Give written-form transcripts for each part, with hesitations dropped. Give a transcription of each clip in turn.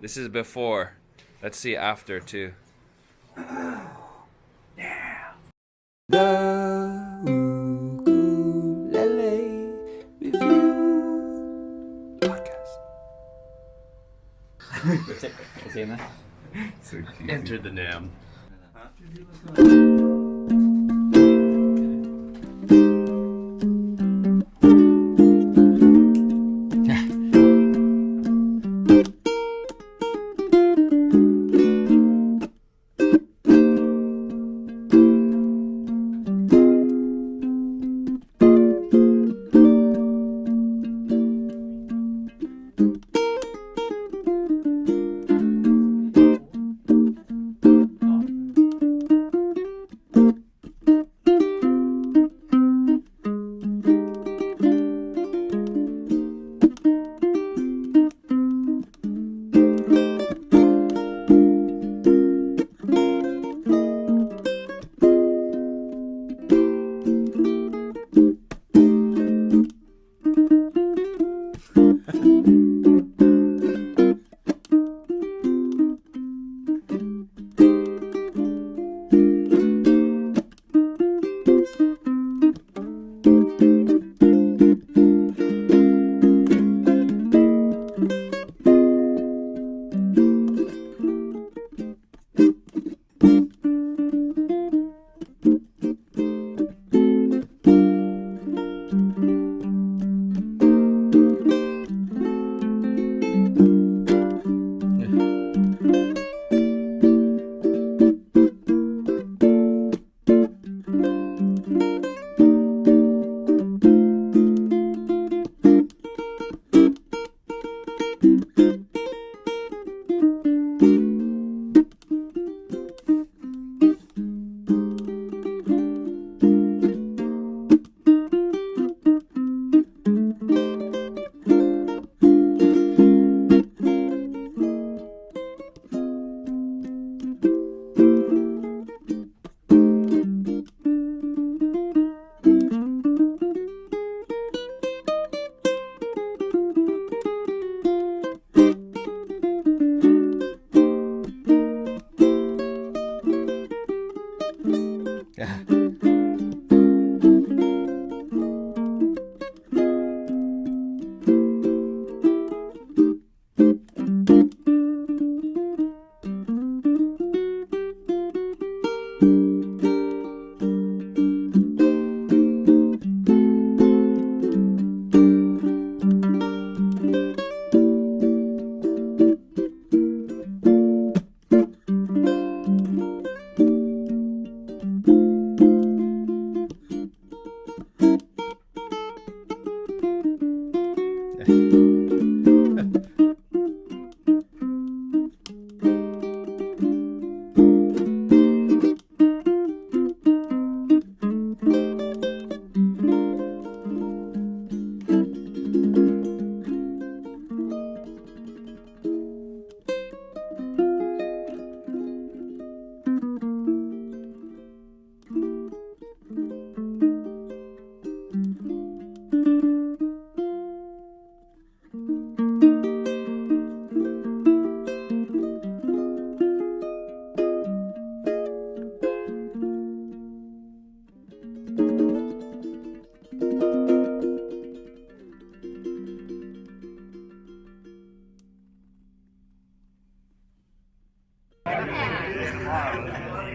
This is before. Let's see after too. The Ukulele Review Podcast. So cute. Enter the NAMM.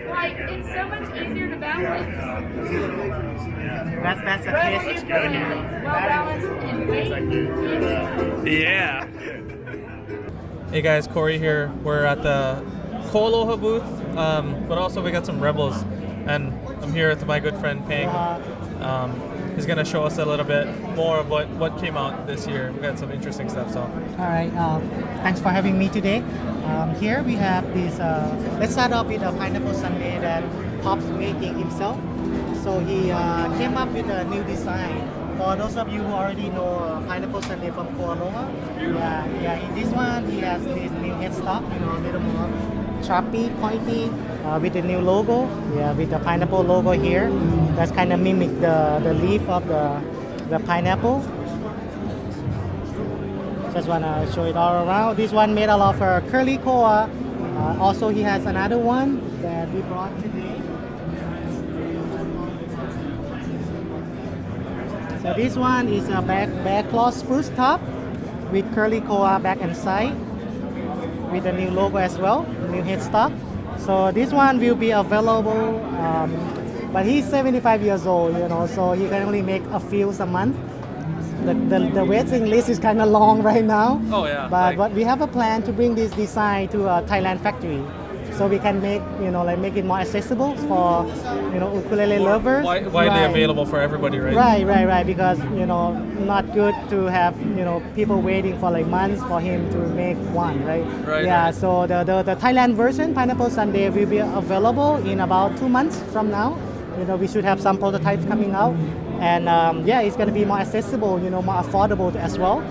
Like, it's so much easier to balance. That's a case. It's good. Well balanced and weight. Yeah. Hey guys, Corey here. We're at the Koaloha booth, but also we got some Rebels, and I'm here with my good friend Peng. He's gonna show us a little bit more of what came out this year. We got some interesting stuff. So. All right. Thanks for having me today. Here we have this. Let's start off with a pineapple sundae that Pop's making himself. So he came up with a new design. For those of you who already know pineapple sundae from Koaloha, in this one he has this new headstock, a little more choppy, pointy, with the new logo. With the pineapple logo here. That's kind of mimic the leaf of the pineapple. Just wanna show it all around. This one made out of curly koa. Also, he has another one that we brought today. So this one is a back claw spruce top with curly koa back and side, with a new logo as well, new headstock. So this one will be available, but he's 75 years old, you know, so he can only make a few a month. The waiting list is kind of long right now. Oh yeah. But we have a plan to bring this design to a Thailand factory, so we can make, you know, like make it more accessible for, you know, ukulele lovers. Widely available for everybody, right? Right. Because, you know, not good to have, you know, people waiting for like months for him to make one, right? Right. Yeah. So the Thailand version, Pineapple Sunday, will be available in about 2 months from now. You know, we should have some prototypes coming out, and yeah, it's going to be more accessible, you know, more affordable as well.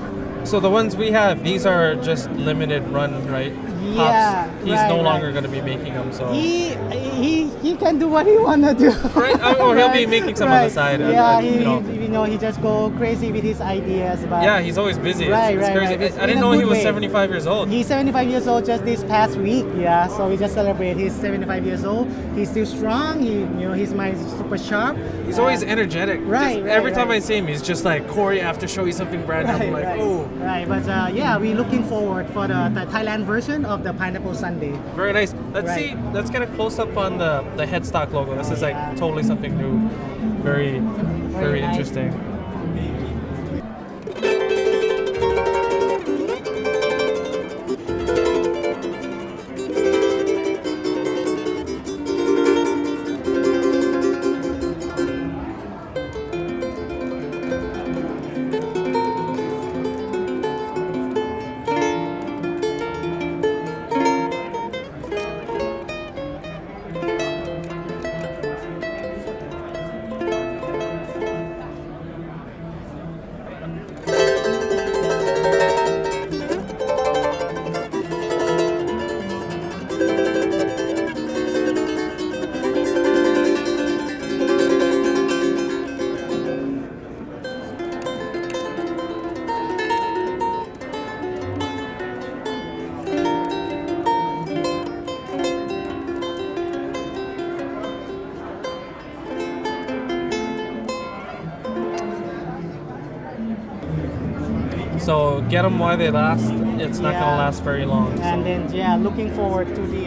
So the ones we have, these are just limited run, right? Yeah, Pops. He's no longer going to be making them, so. He can do what he wanna do. Right, or he'll be making some on the side. Yeah, you know. he just go crazy with his ideas. But Yeah, he's always busy. It's crazy. It's I didn't know he was 75 years old. He's 75 years old just this past week. Yeah, so we just celebrate. He's 75 years old. He's still strong. His mind is super sharp. He's always energetic. Right. Every time I see him, he's just like, Corey, I have to show you something brand new. I'm like, oh. Right, but yeah, we're looking forward for the Thailand version of the Pineapple Sunday. Very nice. Let's get a close up on the headstock logo. This is like totally something new. Very Very nice. interesting. So get them while they last. It's not gonna last very long. And so. then looking forward to the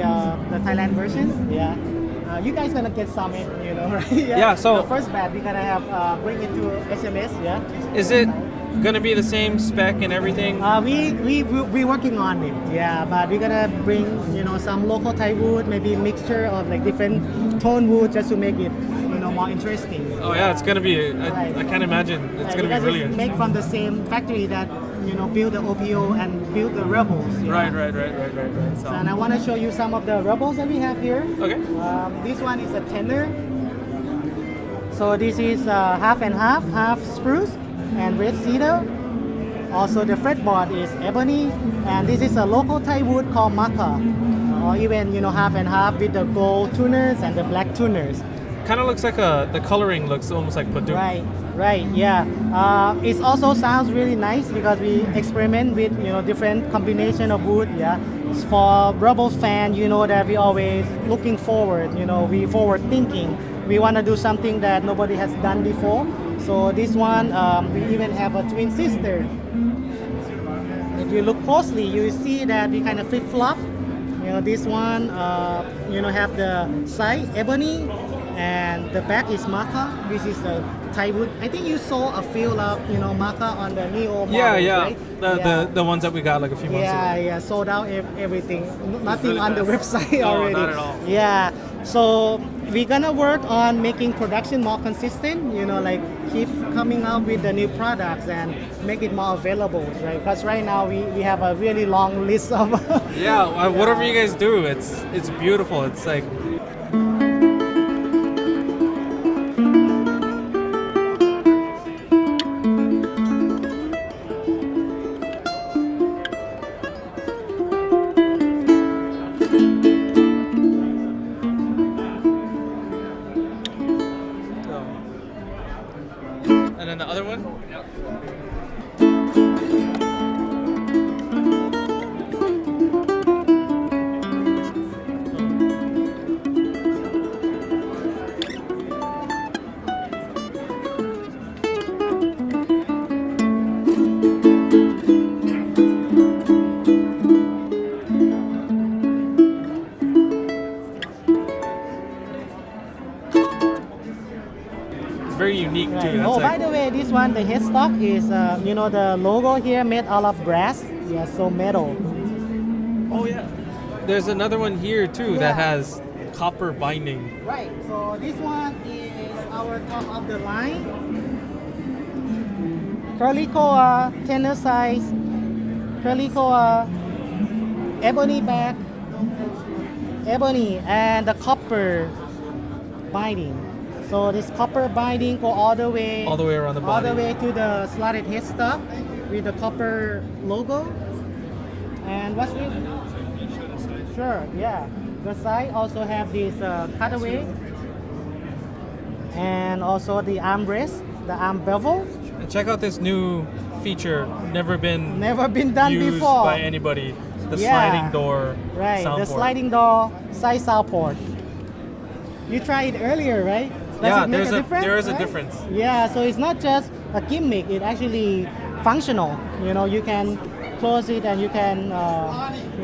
Thailand version. Yeah, you guys gonna get some, you know, right? Yeah, so- the first batch we gonna have bring it to SMS. Yeah. Is it gonna be the same spec and everything? We working on it. Yeah, but we're gonna bring, you know, some local Thai wood, maybe mixture of like different tone wood, just to make it, you know, more interesting. Oh yeah, it's gonna be. Right. I can't imagine. It's gonna be because really it's interesting. made from the same factory that, you know, build the OPO and build the Rebels. you Right. know. So. And I want to show you some of the Rebels that we have here. Okay. This one is a tenor. So this is half and half spruce and red cedar. Also the fretboard is ebony, and this is a local Thai wood called Maka, or even, you know, half and half with the gold tuners and the black tuners. Kind of looks like the coloring looks almost like Padu. Right, yeah. It also sounds really nice because we experiment with, you know, different combination of wood, yeah. For Rebels fan, you know that we always looking forward, you know, we forward thinking. We want to do something that nobody has done before. So this one, we even have a twin sister. If you look closely, you see that we kind of flip-flop. You know, this one, you know, have the side ebony, and the back is Maka, which is the Thai wood. I think you saw a few of, you know, Maka on the Neo model, right? The ones that we got like a few months ago. Yeah, sold out everything. Nothing really on the fast. website No, already. not at all. Yeah, so we're gonna work on making production more consistent, you know, like keep coming out with the new products and make it more available, right? Because right now we have a really long list of Yeah, whatever you guys do, it's beautiful. It's like. And then the other one? say this one, the headstock is, the logo here made all of brass. Yeah, so metal. Oh yeah. There's another one here too Yeah. that has copper binding. Right, so this one is our top of the line. Curly Koa, tenor size, Curly Koa, ebony back, ebony, and the copper binding. So this copper binding go all the way around the all body. the way to the slotted headstock with the copper logo. And what's it? Sure, yeah. The side also have this cutaway, and also the armrest, the arm bevel. And check out this new feature, never been Done used before by anybody. The Yeah. sliding door Right, sound the port. sliding door side sound port. You tried it earlier, right? Does Yeah, it make there is a right? difference. Yeah, so it's not just a gimmick; it actually functional. You can close it and you can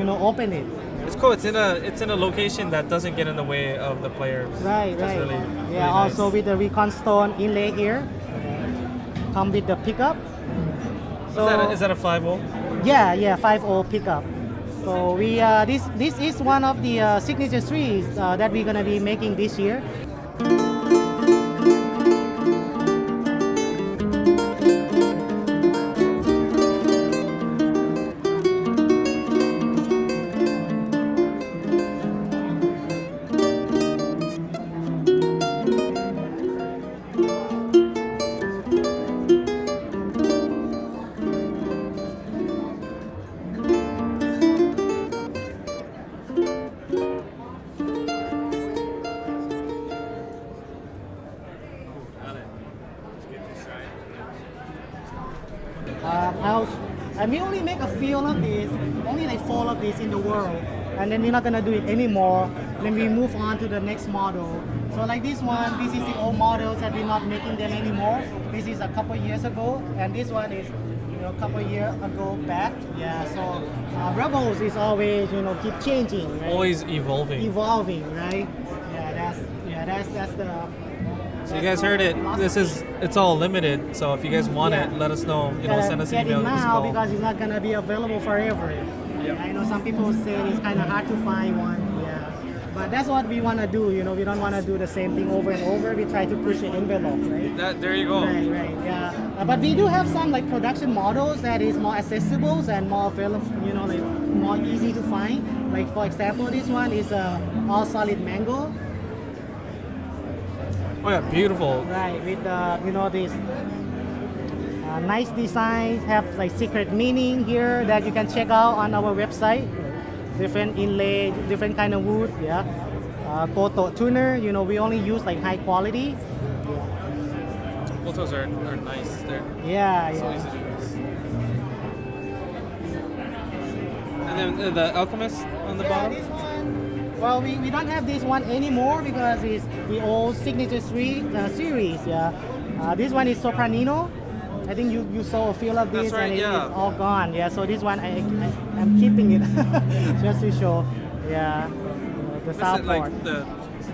open it. It's cool. It's in a location that doesn't get in the way of the player. Right, That's right. really, Yeah, really also nice. with the recon stone inlay here, come with the pickup. So Is that a 5-0? yeah, 5.0 pickup. So we this is one of the signature trees that we're gonna be making this year. And we only make a few of these, only like 4 of these in the world, and then we're not gonna do it anymore. Then we move on to the next model. So like this one, this is the old models that we're not making them anymore. This is a couple years ago, and this one is a couple years ago back. Yeah, so Rebels is always keep changing, right? Always evolving. Evolving, right? That's the. So you guys heard it. It's all limited. So if you guys want it, let us know. Send us an Get it email. Give us a now call. because it's not gonna be available forever. Yep. I know some people say it's kind of hard to find one. Yeah, but that's what we want to do. We don't want to do the same thing over and over. We try to push the envelope, right? There you go. Right, yeah. But we do have some like production models that is more accessible and more available. Like more easy to find. Like for example, this one is all solid mango. Oh yeah, beautiful. Right, with these nice designs, have like secret meaning here that you can check out on our website. Different inlay, different kind of wood, yeah. Gotoh tuner, we only use like high quality. Photos are nice. They're Yeah, so yeah. easy to use. And then the Alchemist on the Yeah, bottom. this one. Well, we don't have this one anymore because it's the old signature series. Yeah, this one is Sopranino. I think you saw a few of these That's right, and yeah. it's all gone. Yeah, so this one I'm keeping it just to show. Yeah, the Is sound it like part.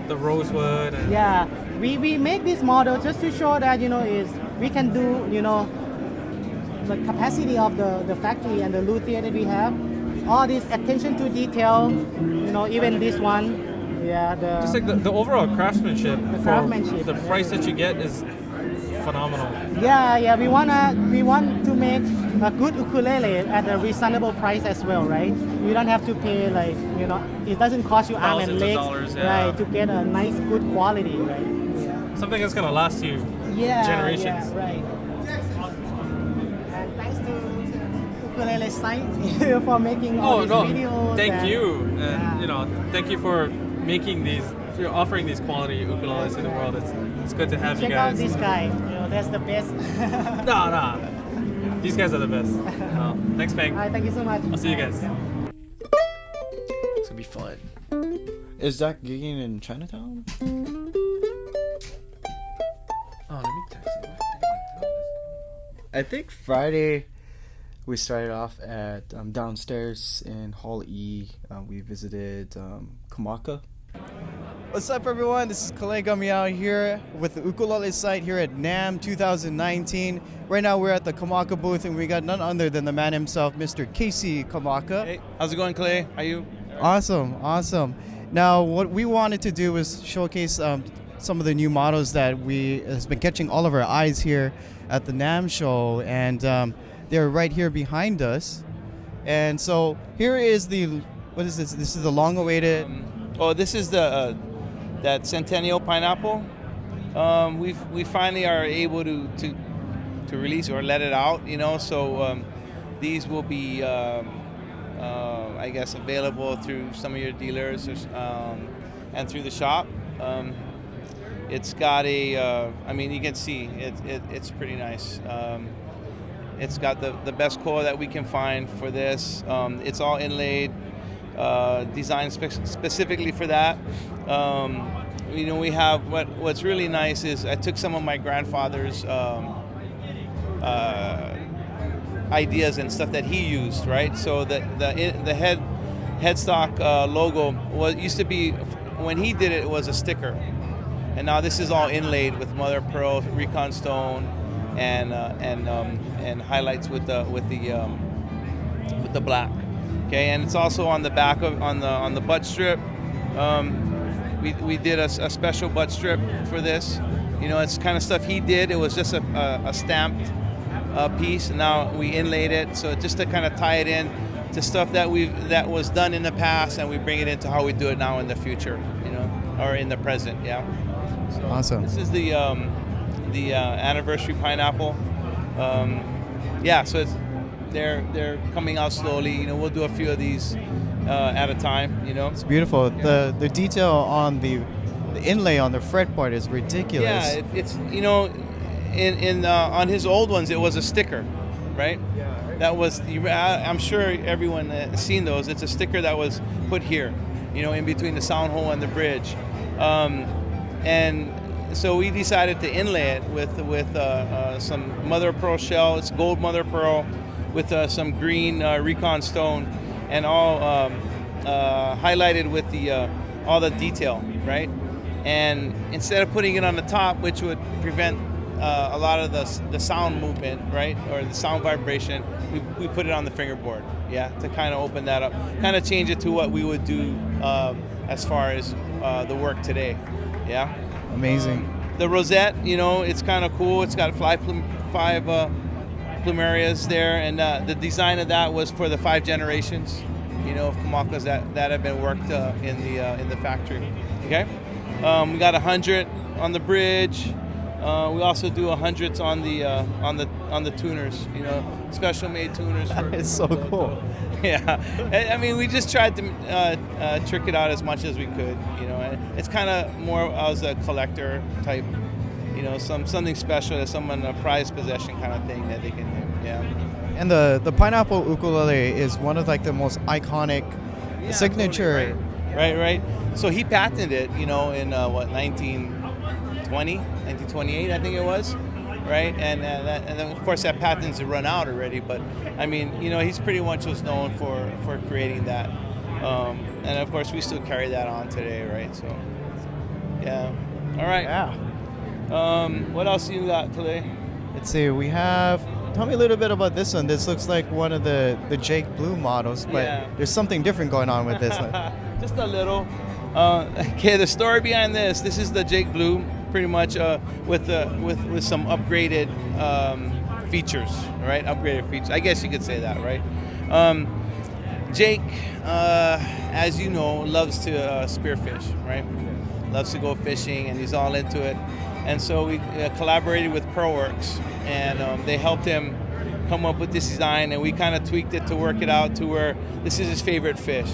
the rosewood? And Yeah, we make this model just to show that is we can do the capacity of the factory and the luthier that we have. All this attention to detail, even this one, yeah. Just like the overall craftsmanship. The for craftsmanship, The price that you get is phenomenal. Yeah, we want to make a good ukulele at a reasonable price as well, right? You don't have to pay it doesn't cost you arm and Thousands of legs, dollars, yeah. right? To get a nice, good quality, right? Yeah. Something that's gonna last you generations. Yeah, right. And thanks to Ukulele site for making all Oh these no! videos. Thank and- you, yeah. and thank you for making these. You're offering these quality ukuleles in the world. It's good to have Check you out guys. this guy. That's the best. Nah. These guys are the best. Thanks, Peng. All right, thank you so much. I'll see you guys. It's gonna be fun. Is Zach gigging in Chinatown? Oh, let me text you. I think Friday we started off at downstairs in Hall E. We visited Kamaka. What's up, everyone? This is Kalei coming out here with the Ukulele site here at NAMM 2019. Right now, we're at the Kamaka booth, and we got none other than the man himself, Mr. Casey Kamaka. Hey, how's it going, Clay? How you? Awesome. Now, what we wanted to do was showcase some of the new models that has been catching all of our eyes here at the NAMM show, and they're right here behind us. And so here is what is this? This is the long-awaited. This is the that centennial pineapple. We finally are able to release or let it out. So these will be I guess available through some of your dealers and through the shop. It's got a you can see it's pretty nice. It's got the best core that we can find for this. It's all inlaid, designed specifically for that. We have what's really nice is I took some of my grandfather's ideas and stuff that he used, right? So the headstock logo used to be, when he did it, it was a sticker, and now this is all inlaid with mother of pearl, recon stone, and highlights with the black. Okay, and it's also on the back on the butt strip. We did a special butt strip for this. It's kind of stuff he did. It was just a stamped piece, and now we inlaid it. So just to kind of tie it in to stuff that was done in the past, and we bring it into how we do it now in the future, or in the present. Yeah. So Awesome. This is the anniversary pineapple. So they're coming out slowly. We'll do a few of these at a time. It's beautiful. Yeah. The detail on the inlay on the fretboard is ridiculous. Yeah, it's on his old ones it was a sticker, right? Yeah. That was I'm sure everyone has seen those. It's a sticker that was put here, in between the sound hole and the bridge, and so we decided to inlay it with some mother of pearl shell. It's gold mother of pearl with some green recon stone, and all highlighted with all the detail, right? And instead of putting it on the top, which would prevent a lot of the sound movement, right, or the sound vibration, we put it on the fingerboard, to kind of open that up, kind of change it to what we would do as far as the work today, Amazing. The rosette, it's kind of cool. It's got five plumerias there, and the design of that was for the 5 generations, of Kamakas that have been worked in the factory. Okay, we got 100 on the bridge. We also do 100s on the tuners. Special made tuners. It's so cool. Yeah, we just tried to trick it out as much as we could. It's kind of more as a collector type. Something special, that someone a prized possession kind of thing that they can do. Yeah. And the pineapple ukulele is one of the most iconic signature. Totally, right. So he patented it, in 1928, I think it was, right? And then of course that patent's run out already. But he's pretty much was known for creating that, and of course we still carry that on today, right? So yeah. All right. Yeah. What else you got today? Let's see. We have. Tell me a little bit about this one. This looks like one of the Jake Blue models, but there's something different going on with this one. Just a little. Okay, the story behind this. This is the Jake Blue, pretty much with some upgraded features, right? Upgraded features. I guess you could say that, right? Jake, as you know, loves to spearfish, right? Loves to go fishing, and he's all into it. And so we collaborated with Pearlworks, and they helped him come up with this design, and we kind of tweaked it to work it out to where this is his favorite fish,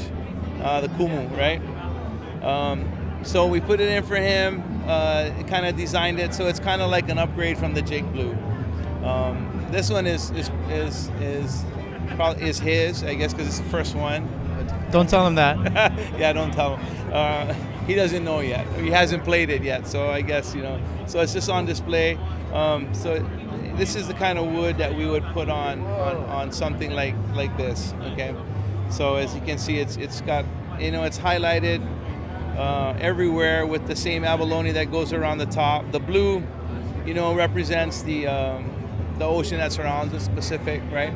the Kumu, right? So we put it in for him, kind of designed it so it's kind of like an upgrade from the Jake Blue. This one is probably his, I guess, because it's the first one. Don't tell him that. Yeah, don't tell him. He doesn't know yet. He hasn't played it yet, so I guess, so it's just on display. So this is the kind of wood that we would put on something like this, okay? So as you can see, it's got, it's highlighted, everywhere with the same abalone that goes around the top. The blue, represents the ocean that surrounds us, Pacific, right?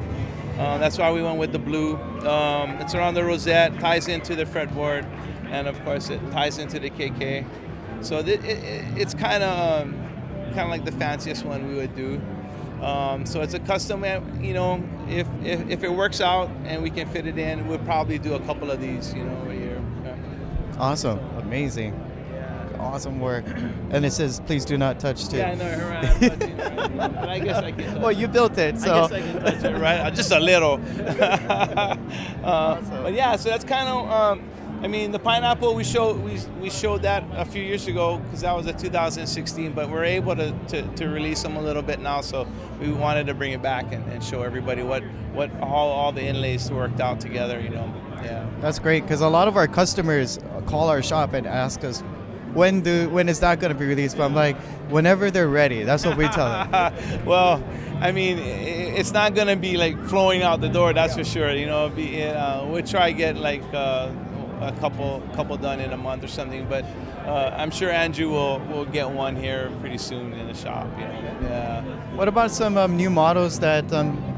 That's why we went with the blue. It's around the rosette, ties into the fretboard, and of course it ties into the KK. So it's kind of like the fanciest one we would do. So it's a custom, if it works out and we can fit it in, we'll probably do a couple of these, a year. Yeah. Awesome. Amazing. Awesome work. And it says, please do not touch too. Yeah, I know, right? But I guess I can touch Well, you built it, so. I guess I can touch it, right? Just a little. Awesome. But yeah, so that's kind of, the pineapple, we showed that a few years ago because that was a 2016, but we're able to release them a little bit now, so we wanted to bring it back and show everybody how all the inlays worked out together, Yeah. That's great, because a lot of our customers call our shop and ask us, when is that going to be released? But I'm like, whenever they're ready. That's what we tell them. Well, it's not going to be like flowing out the door, that's for sure. We'll try to get like a couple done in a month or something. But I'm sure Andrew will get one here pretty soon in the shop. Yeah. What about some new models that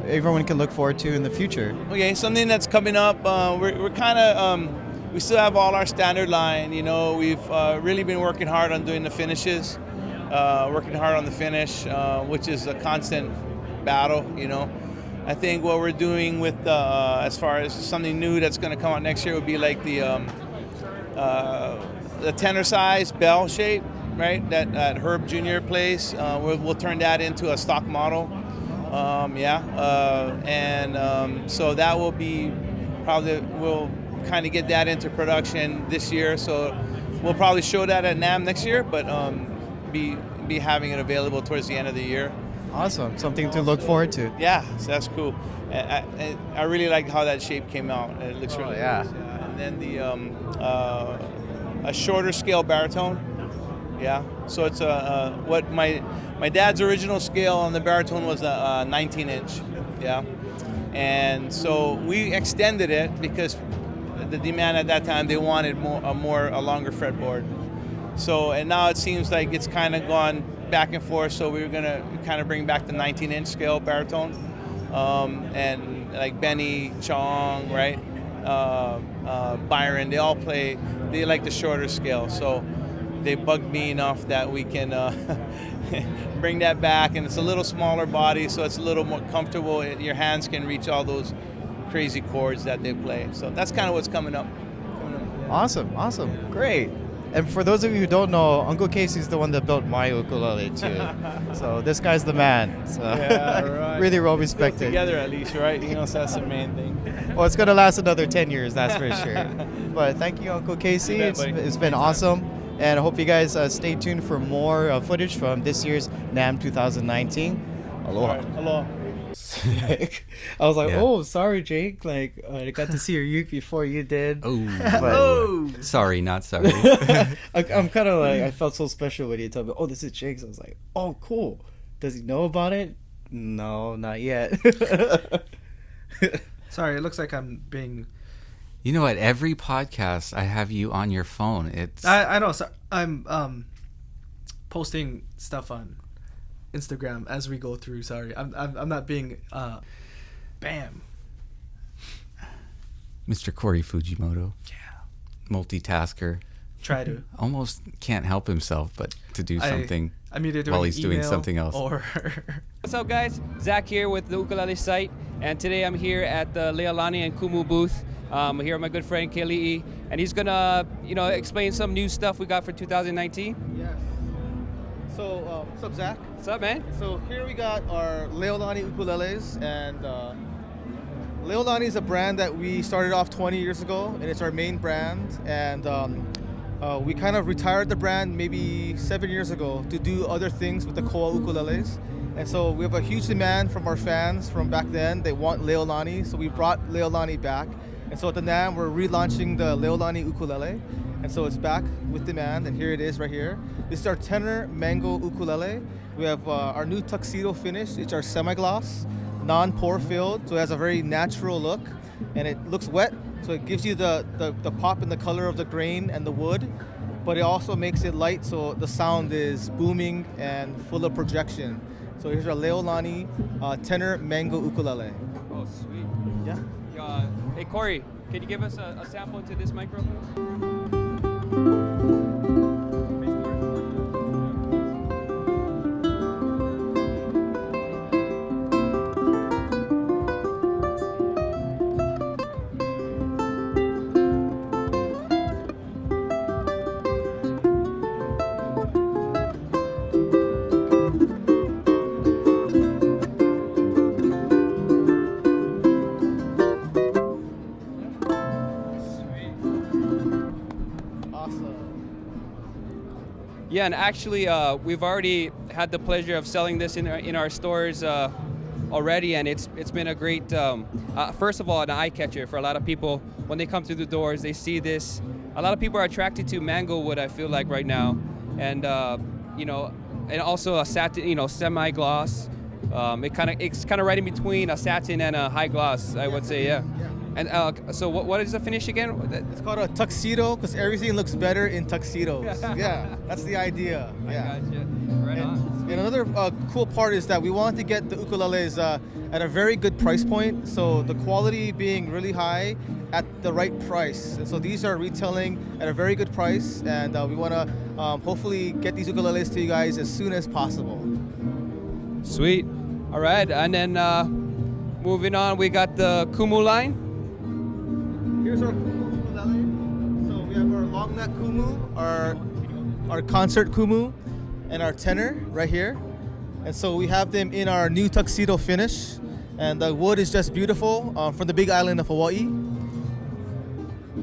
everyone can look forward to in the future? Okay, something that's coming up. We're kind of. We still have all our standard line, we've really been working hard on doing the finishes, working hard on the finish, which is a constant battle, I think what we're doing with, as far as something new that's going to come out next year would be like the tenor size bell shape, right, that Herb Jr. plays. We'll turn that into a stock model, so that will be we'll kind of get that into production this year, so we'll probably show that at NAMM next year, but be having it available towards the end of the year. Awesome, something to look forward to. Yeah, so that's cool. I really like how that shape came out. It looks really nice. Yeah. And then the a shorter scale baritone. Yeah, so it's what my dad's original scale on the baritone was a 19-inch. Yeah, and so we extended it because the demand at that time, they wanted a longer fretboard. So, and now it seems like it's kind of gone back and forth, so we're going to kind of bring back the 19-inch scale baritone. And like Benny, Chong, right? Byron, they like the shorter scale. So they bugged me enough that we can bring that back, and it's a little smaller body, so it's a little more comfortable. Your hands can reach all those crazy chords that they play. So that's kind of what's coming up. Awesome, great. And for those of you who don't know, Uncle Casey's the one that built my ukulele too. So this guy's the man. So yeah, right. Really well respected. Together at least, right? So that's the main thing. Well, it's gonna last another 10 years, that's for sure. But thank you, Uncle Casey. It's been awesome. And I hope you guys stay tuned for more footage from this year's NAMM 2019. Aloha. Right. Aloha. Sick. I was like, oh, sorry, Jake. Like, I got to see your uke before you did. Oh, sorry, not sorry. I'm kind of like, I felt so special when he told me, oh, this is Jake's. I was like, oh, cool. Does he know about it? No, not yet. Sorry, it looks like I'm being... You know, at every podcast, I have you on your phone. It's I know. So I'm posting stuff on Instagram as we go through. Sorry, I'm not being bam. Mr. Corey Fujimoto. Yeah. Multitasker. Try to. Almost can't help himself but to do something I'm either doing while he's doing something else. Or What's up, guys? Zach here with the Ukulele site, and today I'm here at the Leilani and Kumu booth. I'm here with my good friend Keli'i, and he's gonna, explain some new stuff we got for 2019. Yes. So, what's up, Zach? What's up, man? So here we got our Leilani ukuleles, and Leilani is a brand that we started off 20 years ago, and it's our main brand. And we kind of retired the brand maybe 7 years ago to do other things with the koa ukuleles. And so we have a huge demand from our fans from back then. They want Leilani, so we brought Leilani back. And so at the NAMM, we're relaunching the Leilani ukulele. And so it's back with demand, and here it is right here. This is our tenor mango ukulele. We have our new tuxedo finish. It's our semi-gloss, non-pore filled, so it has a very natural look. and it looks wet, so it gives you the pop and the color of the grain and the wood, but it also makes it light, so the sound is booming and full of projection. So here's our Leilani tenor mango ukulele. Oh, sweet. Yeah. Hey, Corey, can you give us a sample into this microphone? Yeah, and actually, we've already had the pleasure of selling this in our stores already, and it's been a great, first of all, an eye catcher for a lot of people. When they come through the doors, they see this. A lot of people are attracted to mango wood, I feel like, right now, and and also a satin, semi-gloss. It's kind of right in between a satin and a high gloss, I would say, yeah. And so what is the finish again? It's called a tuxedo because everything looks better in tuxedos. Yeah, that's the idea. Yeah. I gotcha. Right on. And another cool part is that we wanted to get the ukuleles at a very good price point. So the quality being really high at the right price. And so these are retailing at a very good price. And we want to hopefully get these ukuleles to you guys as soon as possible. Sweet. All right. And then moving on, we got the Kumu line. Here's our Kumu ukulele. So we have our long neck Kumu, our concert Kumu, and our tenor right here. And so we have them in our new tuxedo finish. And the wood is just beautiful from the big island of Hawaii.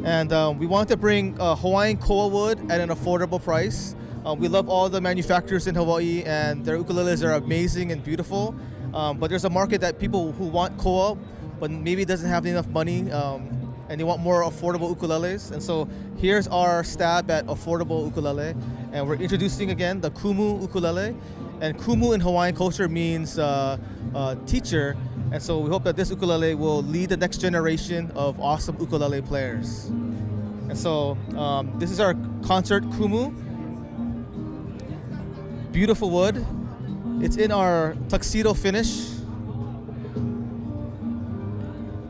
And we want to bring Hawaiian koa wood at an affordable price. We love all the manufacturers in Hawaii, and their ukuleles are amazing and beautiful. But there's a market that people who want koa, but maybe doesn't have enough money, and they want more affordable ukuleles. And so here's our stab at affordable ukulele. And we're introducing again the Kumu ukulele. And Kumu in Hawaiian culture means teacher. And so we hope that this ukulele will lead the next generation of awesome ukulele players. And so this is our concert Kumu. Beautiful wood. It's in our tuxedo finish.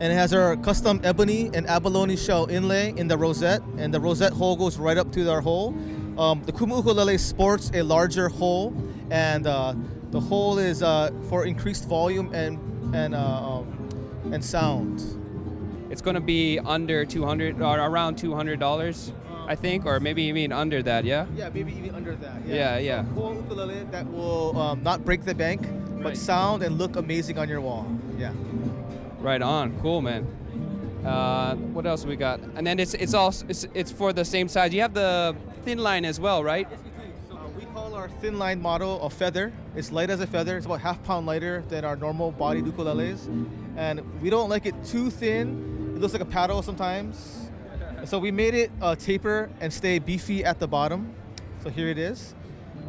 And it has our custom ebony and abalone shell inlay in the rosette, and the rosette hole goes right up to our hole. The Kumu ukulele sports a larger hole, and the hole is for increased volume and sound. It's going to be under $200 or around $200, I think, or maybe even under that. Yeah. Yeah, maybe even under that. Yeah. So cool ukulele that will not break the bank, but sound and look amazing on your wall. Yeah. Right on, cool, man. What else we got? And then it's for the same size. You have the thin line as well, right? Yes, we do. So we call our thin line model a feather. It's light as a feather. It's about half pound lighter than our normal bodied ukuleles, and we don't like it too thin. It looks like a paddle sometimes. So we made it taper and stay beefy at the bottom. So here it is,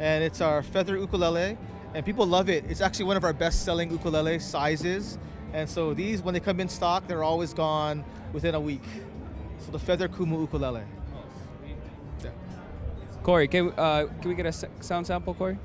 and it's our feather ukulele, and people love it. It's actually one of our best-selling ukulele sizes. And so these, when they come in stock, they're always gone within a week. So the feather Kumu ukulele. Oh, sweet. Yeah. Corey, can we get a sound sample, Corey?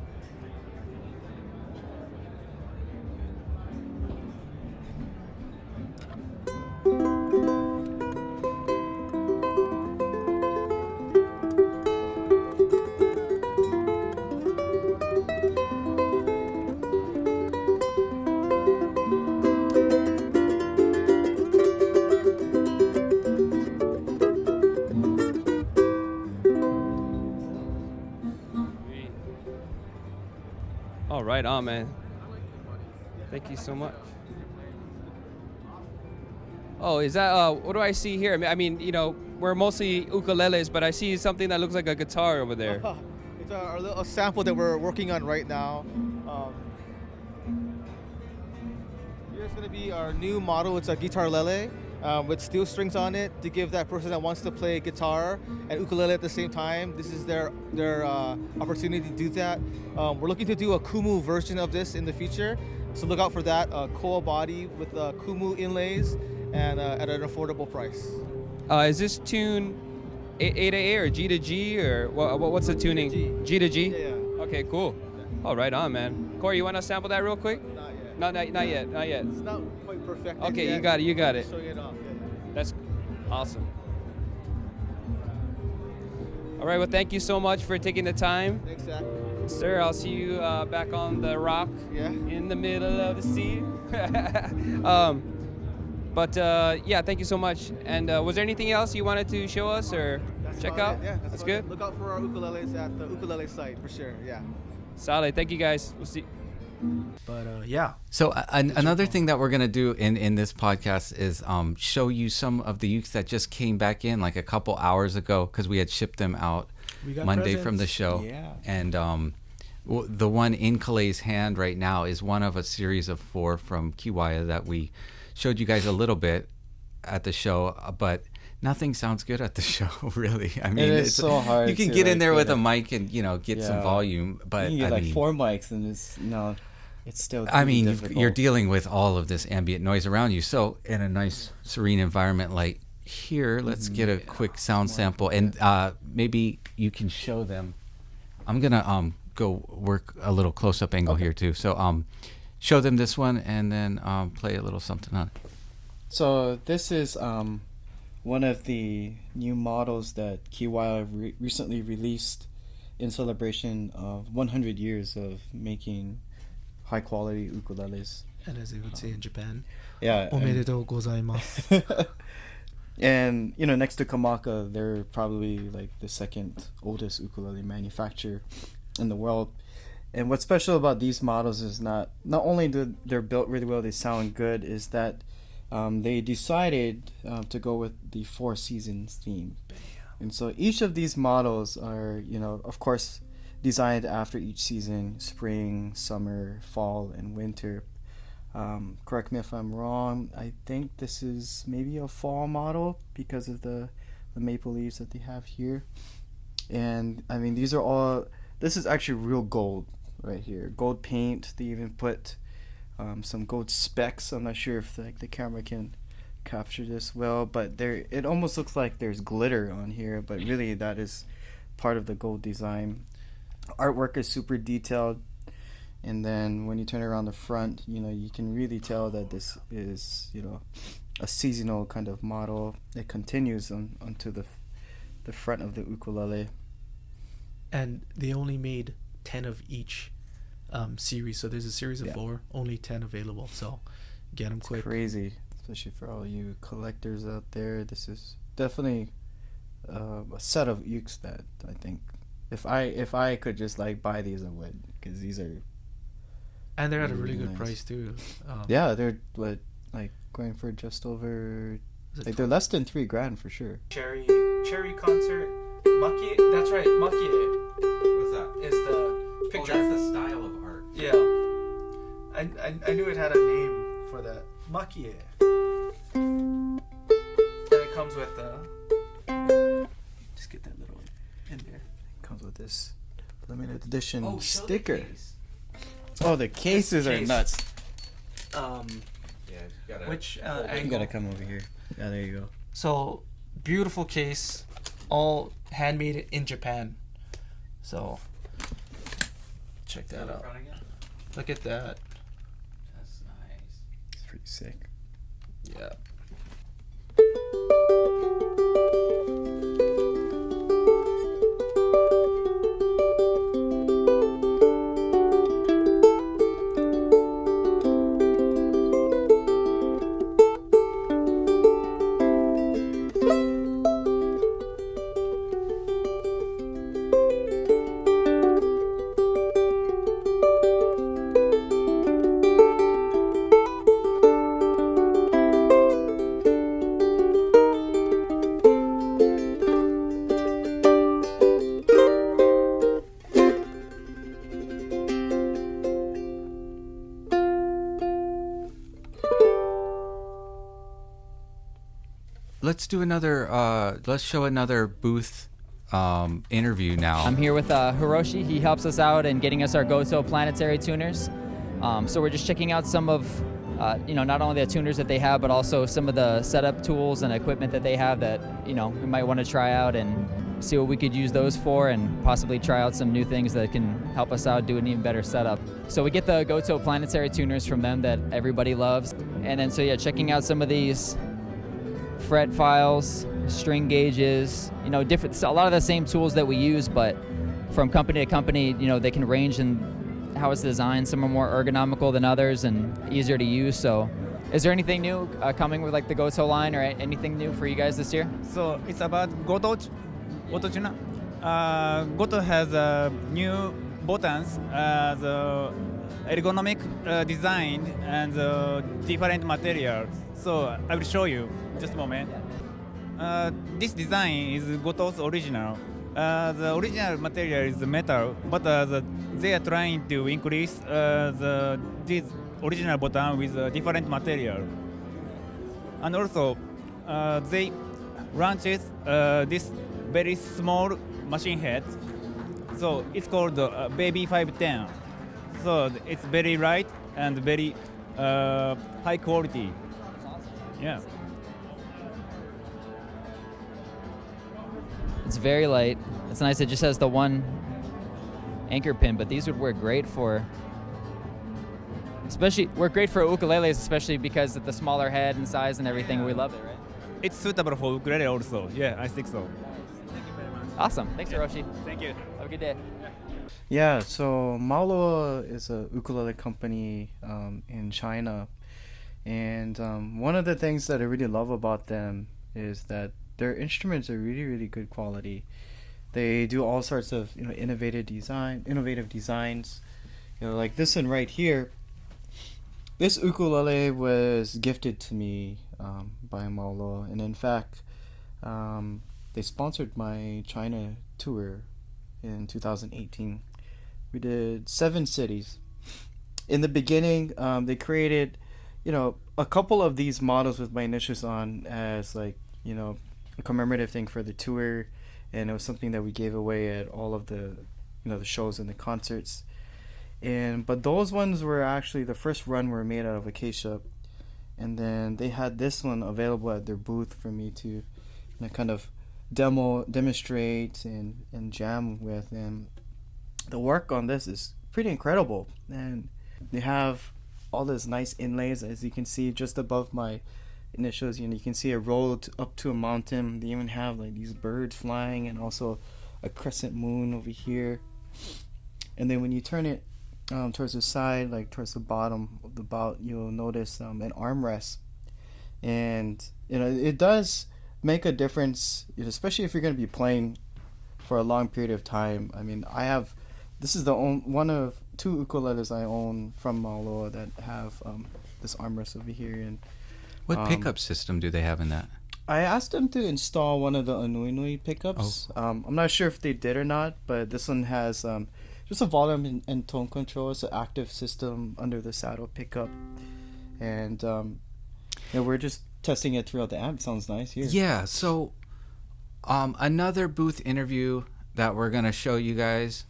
Oh, right on, man. Thank you so much. Oh, is that, what do I see here? I mean, we're mostly ukuleles, but I see something that looks like a guitar over there. It's our little sample that we're working on right now. Here's going to be our new model. It's a guitar lele with steel strings on it to give that person that wants to play guitar and ukulele at the same time. This is their opportunity to do that. We're looking to do a Kumu version of this in the future, so look out for that. Koa body with Kumu inlays and at an affordable price. Is this tune A to A or G to G or what's the tuning? G to G. Yeah. Okay, cool. Oh, right on, man. Corey, you want to sample that real quick? Not yet. Not yet. It's not quite perfect. Okay, yet. you got it. Showing it off. Yeah. That's awesome. All right, well, thank you so much for taking the time. Thanks, Zach. Sir, I'll see you back on the rock in the middle of the sea. Yeah, thank you so much. And was there anything else you wanted to show us or check out? Yeah, that's good. Look out for our ukuleles at the ukulele site for sure. Yeah. Solid. Thank you, guys. We'll see. But yeah. So another thing that we're gonna do in this podcast is show you some of the ukes that just came back in like a couple hours ago because we had shipped them out Monday from the show. Yeah. And the one in Kalei's hand right now is one of a series of 4 from Kiwaya that we showed you guys a little bit at the show, but nothing sounds good at the show, really. I mean, it's so hard. You can get in there with a mic and get some volume, but you get 4 mics and it's still. I mean, difficult. you're dealing with all of this ambient noise around you. So in a nice, serene environment like here, let's get a quick sound sample, and maybe you can show them. I'm gonna go work a little close-up angle here too. So show them this one, and then play a little something on it. So this is one of the new models that Kiwaya recently released in celebration of 100 years of making high quality ukuleles. And as they would say in Japan, yeah, omedetou gozaimasu. And next to Kamaka, they're probably like the second oldest ukulele manufacturer in the world. And what's special about these models is not only do they're built really well, they sound good, is that they decided to go with the 4 seasons theme. And so each of these models are, of course, designed after each season: spring, summer, fall, and winter. Correct me if I'm wrong, I think this is maybe a fall model because of the maple leaves that they have here. And I mean, this is actually real gold right here. Gold paint. They even put some gold specks. I'm not sure if the camera can capture this well, but it almost looks like there's glitter on here, but really that is part of the gold design. Artwork is super detailed, and then when you turn around the front, you can really tell that this is a seasonal kind of model. It continues onto the front of the ukulele. And they only made 10 of each series, so there's a series of 4, only 10 available, so get them quick. Crazy, especially for all you collectors out there. This is definitely a set of ukes that I think if I could just buy these, I would, because these are, and they're at a really good price too. Yeah, they're going for just over, they're less than $3,000 for sure. Cherry concert. Makie, that's right, Makie. What's that? Is the picture. Oh, that's the style of art. Yeah. I knew it had a name for that. Makie. And it comes with just get that little in there. It comes with this limited edition sticker. The cases are nuts. Which you gotta come over here. Yeah, there you go. So beautiful case, all handmade in Japan. So check that out. Look at that. That's nice. It's pretty sick. Yeah. Let's show another booth interview now. I'm here with Hiroshi. He helps us out in getting us our Gotoh planetary tuners. So we're just checking out some of not only the tuners that they have, but also some of the setup tools and equipment that they have that, we might want to try out and see what we could use those for, and possibly try out some new things that can help us out do an even better setup. So we get the Gotoh planetary tuners from them that everybody loves. And then, checking out some of these fret files, string gauges, different, a lot of the same tools that we use, but from company to company, they can range in how it's designed. Some are more ergonomical than others and easier to use. So is there anything new coming with like the Gotoh line, or anything new for you guys this year? So it's about Gotoh tuner. Gotoh has new buttons, the ergonomic design and different materials. So I will show you just a moment. This design is Gotoh's original. The original material is metal, but they are trying to increase this original button with different material. And also, they launches this very small machine head. So it's called Baby 510. So it's very light and very high quality. Yeah. It's very light. It's nice. It just has the one anchor pin, but these would work great for, ukuleles, especially because of the smaller head and size and everything. We love it, right? It's suitable for ukulele also. Yeah, I think so. Thank you very much. Awesome. Thanks, Hiroshi. Thank you. Have a good day. Yeah, so Malo is a ukulele company in China, and one of the things that I really love about them is that their instruments are really, really good quality. They do all sorts of innovative designs. Like this one right here. This ukulele was gifted to me by Malo, and in fact, they sponsored my China tour in 2018. We did 7 cities. In the beginning, they created, a couple of these models with my initials on as a commemorative thing for the tour, and it was something that we gave away at all of the the shows and the concerts. But those ones were actually, the first run were made out of acacia, and then they had this one available at their booth for me to kind of demonstrate and jam with. And the work on this is pretty incredible, and they have all this nice inlays, as you can see just above my initials. You can see a road up to a mountain. They even have like these birds flying, and also a crescent moon over here. And then when you turn it towards the side, like towards the bottom of the bout, you'll notice an armrest. And it does make a difference, especially if you're going to be playing for a long period of time. I mean, this is one of 2 ukuleles I own from Malo that have this armrest over here. And what pickup system do they have in that? I asked them to install one of the Anui pickups. I'm not sure if they did or not, but this one has just a volume and tone control. It's an active system under the saddle pickup, and we're just testing it throughout the amp. Sounds nice here. Yeah. So another booth interview that we're gonna show you guys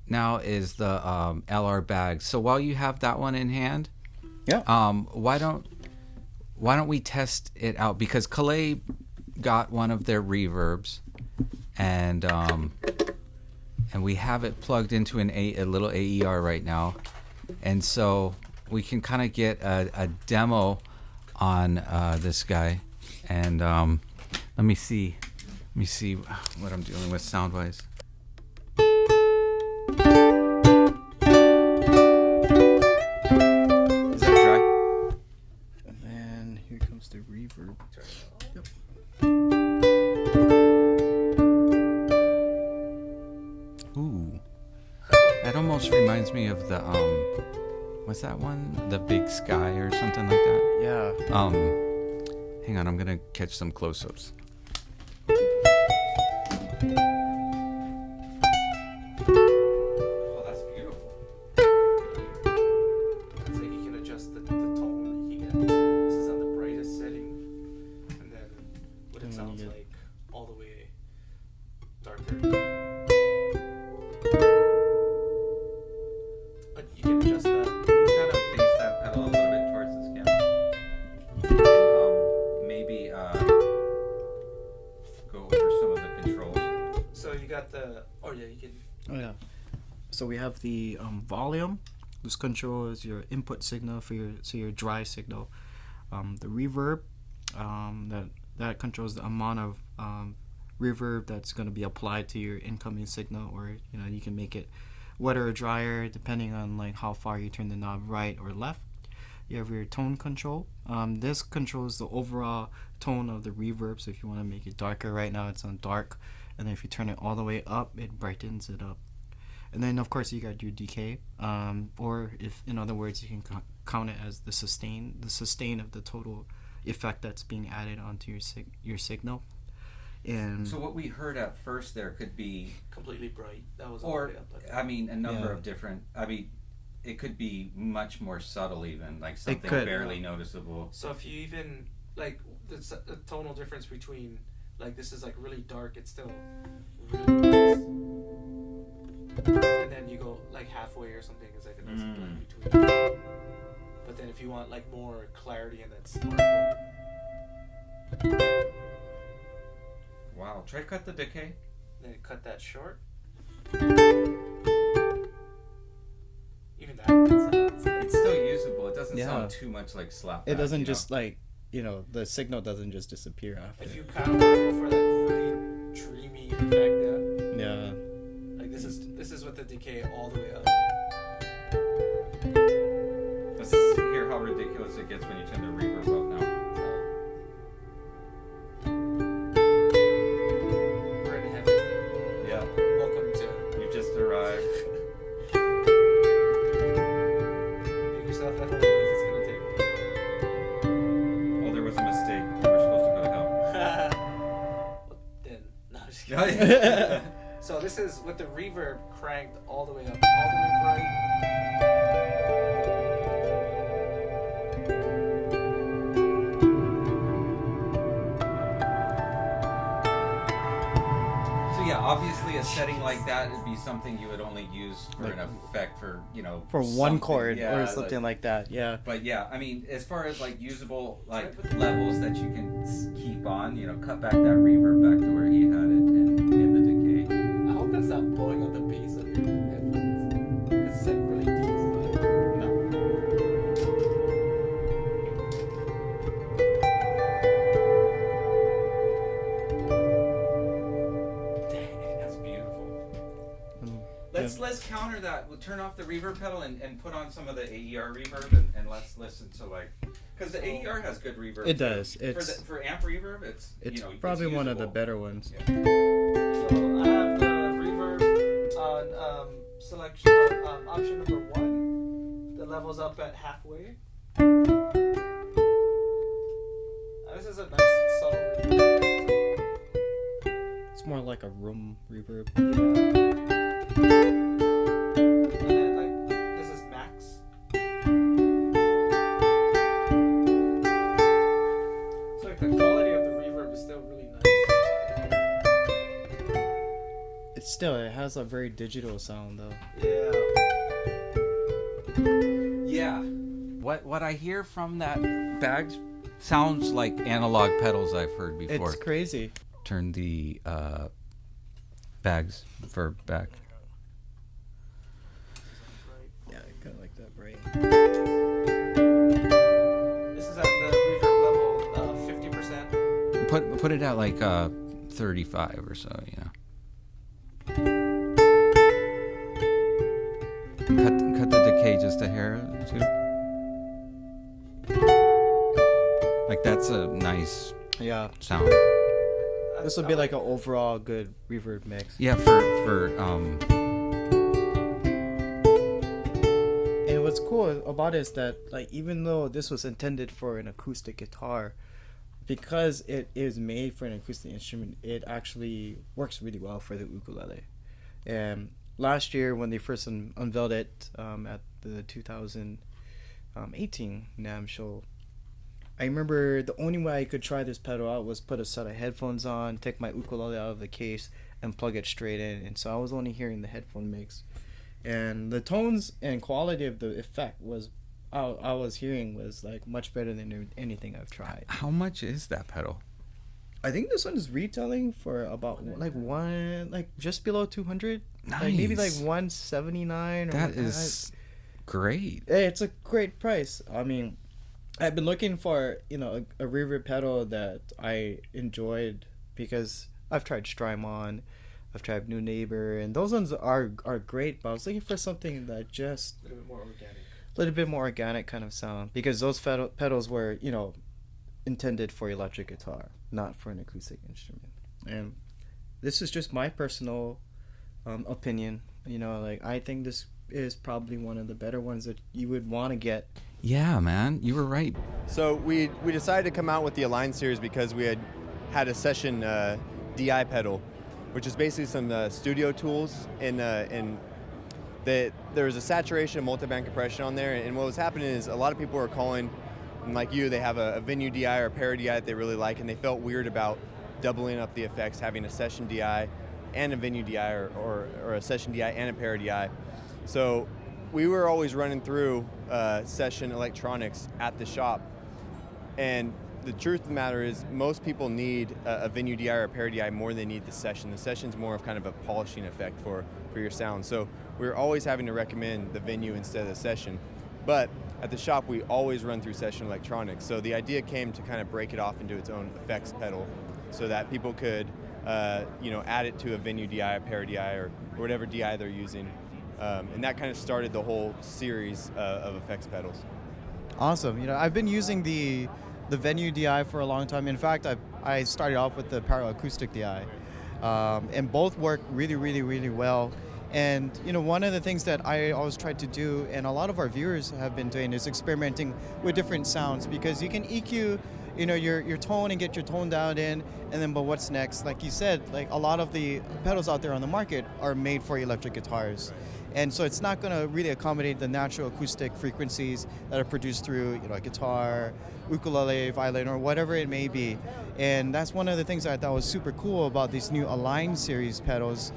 now is the LR bag. So while you have that one in hand, why don't we test it out? Because Calais got one of their reverbs, and we have it plugged into a little AER right now, and so we can kind of get a demo on this guy. And let me see what I'm dealing with sound wise. The reverb. Yep. Ooh, that almost reminds me of the what's that one? The Big Sky or something like that. Yeah. Hang on, I'm gonna catch some close-ups. But you can adjust that. You kind of face that pedal a little bit towards this camera. the. Oh yeah, you can. Oh yeah. So we have the volume. This controls your input signal for your dry signal. The reverb, that controls the amount of reverb that's going to be applied to your incoming signal, or you can make it wetter or drier depending on like how far you turn the knob right or left. You have your tone control. This controls the overall tone of the reverb. So if you want to make it darker, right now it's on dark, and then if you turn it all the way up, it brightens it up. And then of course you got your decay, or if in other words you can count it as the sustain of the total effect that's being added onto your signal. And so what we heard at first there could be completely bright. That was or all the way up, I mean a number of different. I mean, it could be much more subtle, even like something barely noticeable. So if you even like the tonal difference between like this is like really dark, it's still really nice. And then you go like halfway or something, it's like a nice blend between. But then if you want like more clarity and that sparkle. Wow, try to cut the decay. Then cut that short. Even that sounds. It's still usable. It doesn't sound too much like slap. It doesn't just like the signal doesn't just disappear after. If you kind of want to go for that really dreamy effect, yeah. Like this is with the decay all the way up. Let's hear how ridiculous it gets when you turn the reverb up now. We're in heaven. Yeah. Welcome to. You just arrived. Make yourself at home because it's gonna take. Oh, there was a mistake. We were supposed to go to hell. Then, no, I'm just kidding. So this is with the reverb cranked all the way up, all the way bright. So yeah, obviously a setting like that would be something you would only use for an effect for for one chord or yeah, something like that. Yeah. But yeah, I mean, as far as like usable like levels that you can keep on, cut back that reverb back to where he had it and the decay. I hope that's not blowing up the bass of your headphones because it's like really deep. No. Dang, that's beautiful. Let's counter that. We'll turn off the reverb pedal and put on some of the AER reverb and let's listen to because the AER has good reverb. It does. For amp reverb, it's probably it's one of the better ones. So I have the reverb on selection option number 1. The level's up at halfway. This is a nice subtle reverb. It's more like a room reverb. And then like this is max. So like the quality of the reverb is still really nice. It has a very digital sound though. Yeah. What I hear from that bag sounds like analog pedals I've heard before. It's crazy. Turn the bags for back. Yeah, I kind of like that bright. This is at the reverb level 50%. Put it at like 35 or so, Cut the decay just a hair too. Like that's a nice sound. This would be like an overall good reverb mix. Yeah, for And what's cool about it is that like even though this was intended for an acoustic guitar, because it is made for an acoustic instrument, it actually works really well for the ukulele. And last year when they first unveiled it at the 2018 NAMM show, I remember the only way I could try this pedal out was put a set of headphones on, take my ukulele out of the case, and plug it straight in. And so I was only hearing the headphone mix. And the tones and quality of the effect I was hearing was like much better than anything I've tried. How much is that pedal? I think this one is retailing for about just below 200. Nice. Like maybe like 179 or That is great. It's a great price. I mean, I've been looking for, a reverb pedal that I enjoyed because I've tried Strymon, I've tried New Neighbor, and those ones are great, but I was looking for something that just A little bit more organic. little bit more organic kind of sound, because those pedals were intended for electric guitar, not for an acoustic instrument. And this is just my personal opinion. I think this is probably one of the better ones that you would want to get. Yeah, man, you were right. So we decided to come out with the Align series because we had a session DI pedal, which is basically some studio tools there was a saturation of multiband compression on there, and what was happening is a lot of people were calling, and like you, they have a venue DI or a pair DI that they really like, and they felt weird about doubling up the effects, having a session DI and a venue DI or a session DI and a pair DI. So we were always running through session electronics at the shop, and the truth of the matter is most people need a venue DI or a pair DI more than they need the session. The session's more of kind of a polishing effect for your sound. So we're always having to recommend the venue instead of the session. But at the shop, we always run through session electronics. So the idea came to kind of break it off into its own effects pedal so that people could add it to a venue DI, a pair DI, or whatever DI they're using. And that kind of started the whole series of effects pedals. Awesome. I've been using the venue DI for a long time. In fact, I started off with the Parallel Acoustic DI, and both work really, really, really well. And one of the things that I always try to do, and a lot of our viewers have been doing, is experimenting with different sounds, because you can EQ your tone and get your tone dialed in, and then but what's next? Like you said, like a lot of the pedals out there on the market are made for electric guitars. And so it's not going to really accommodate the natural acoustic frequencies that are produced through, a guitar, ukulele, violin, or whatever it may be. And that's one of the things that I thought was super cool about these new Align series pedals,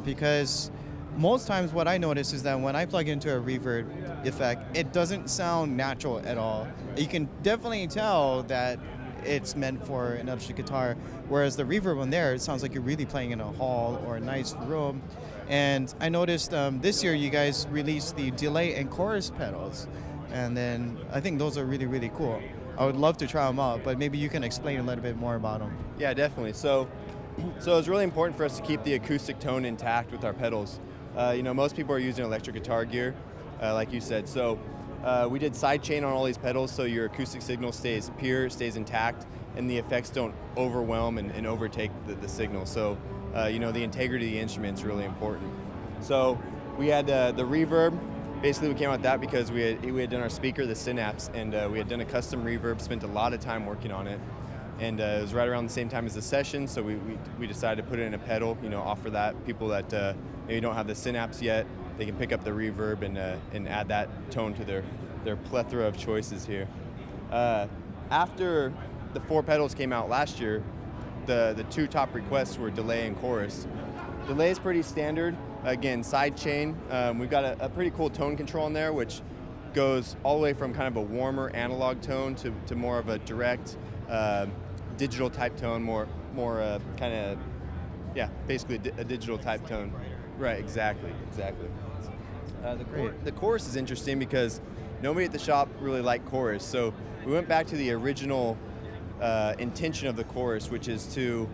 because most times what I notice is that when I plug into a reverb effect, it doesn't sound natural at all. You can definitely tell that it's meant for an electric guitar, whereas the reverb on there, it sounds like you're really playing in a hall or a nice room. And I noticed this year you guys released the delay and chorus pedals, and then I think those are really, really cool. I would love to try them out, but maybe you can explain a little bit more about them. Yeah, definitely. So it's really important for us to keep the acoustic tone intact with our pedals. Most people are using electric guitar gear, like you said. So we did sidechain on all these pedals, so your acoustic signal stays pure, stays intact, and the effects don't overwhelm and overtake the signal. So the integrity of the instrument is really important. So we had the reverb. Basically, we came out with that because we had done our speaker, the Synapse, and we had done a custom reverb, spent a lot of time working on it. And it was right around the same time as the session, so we decided to put it in a pedal, offer that. People that maybe don't have the Synapse yet, they can pick up the reverb and add that tone to their plethora of choices here. After the 4 pedals came out last year, the 2 top requests were delay and chorus. Delay is pretty standard. Again, sidechain. We've got a pretty cool tone control in there, which goes all the way from kind of a warmer analog tone to more of a direct digital type tone, more kind of, basically a digital type tone. Right, exactly. The chorus is interesting because nobody at the shop really liked chorus, so we went back to the original intention of the chorus, which is to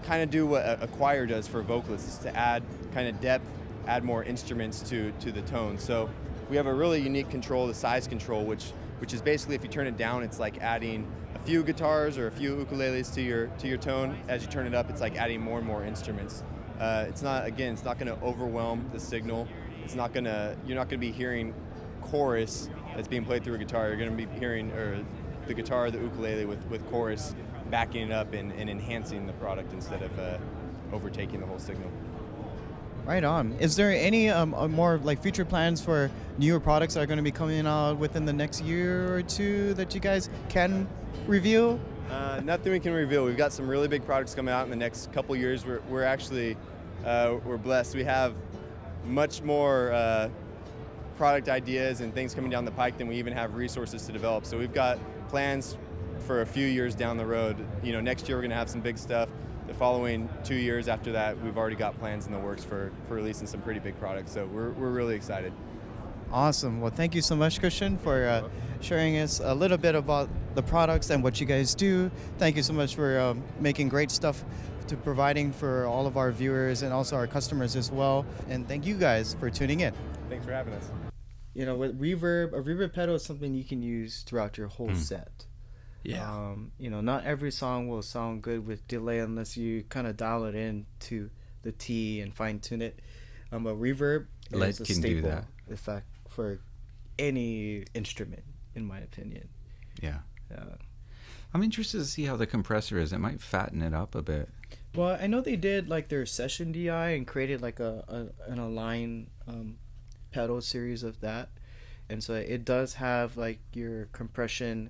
kind of do what a choir does for vocalists, to add kind of depth, add more instruments to the tone. So we have a really unique control, the size control, which is basically, if you turn it down, it's like adding a few guitars or a few ukuleles to your tone. As you turn it up, it's like adding more and more instruments. It's not going to overwhelm the signal. You're not going to be hearing chorus that's being played through a guitar. You're going to be hearing the guitar, the ukulele with chorus, backing it up and enhancing the product instead of overtaking the whole signal. Right on. Is there any more like future plans for newer products that are going to be coming out within the next year or two that you guys can reveal? Nothing we can reveal. We've got some really big products coming out in the next couple years. We're actually we're blessed. We have much more product ideas and things coming down the pike than we even have resources to develop. So we've got plans for a few years down the road. Next year we're going to have some big stuff. The following 2 years after that, we've already got plans in the works for releasing some pretty big products. So we're really excited. Awesome. Well, thank you so much, Christian, for sharing us a little bit about the products and what you guys do. Thank you so much for making great stuff to providing for all of our viewers and also our customers as well. And thank you guys for tuning in. Thanks for having us. With reverb, a reverb pedal is something you can use throughout your whole set. Yeah. Not every song will sound good with delay unless you kind of dial it in to the T and fine tune it. But reverb is a staple effect for any instrument, in my opinion. Yeah. I'm interested to see how the compressor is. It might fatten it up a bit. Well, I know they did like their session DI and created like an Align pedal series of that, and so it does have like your compression,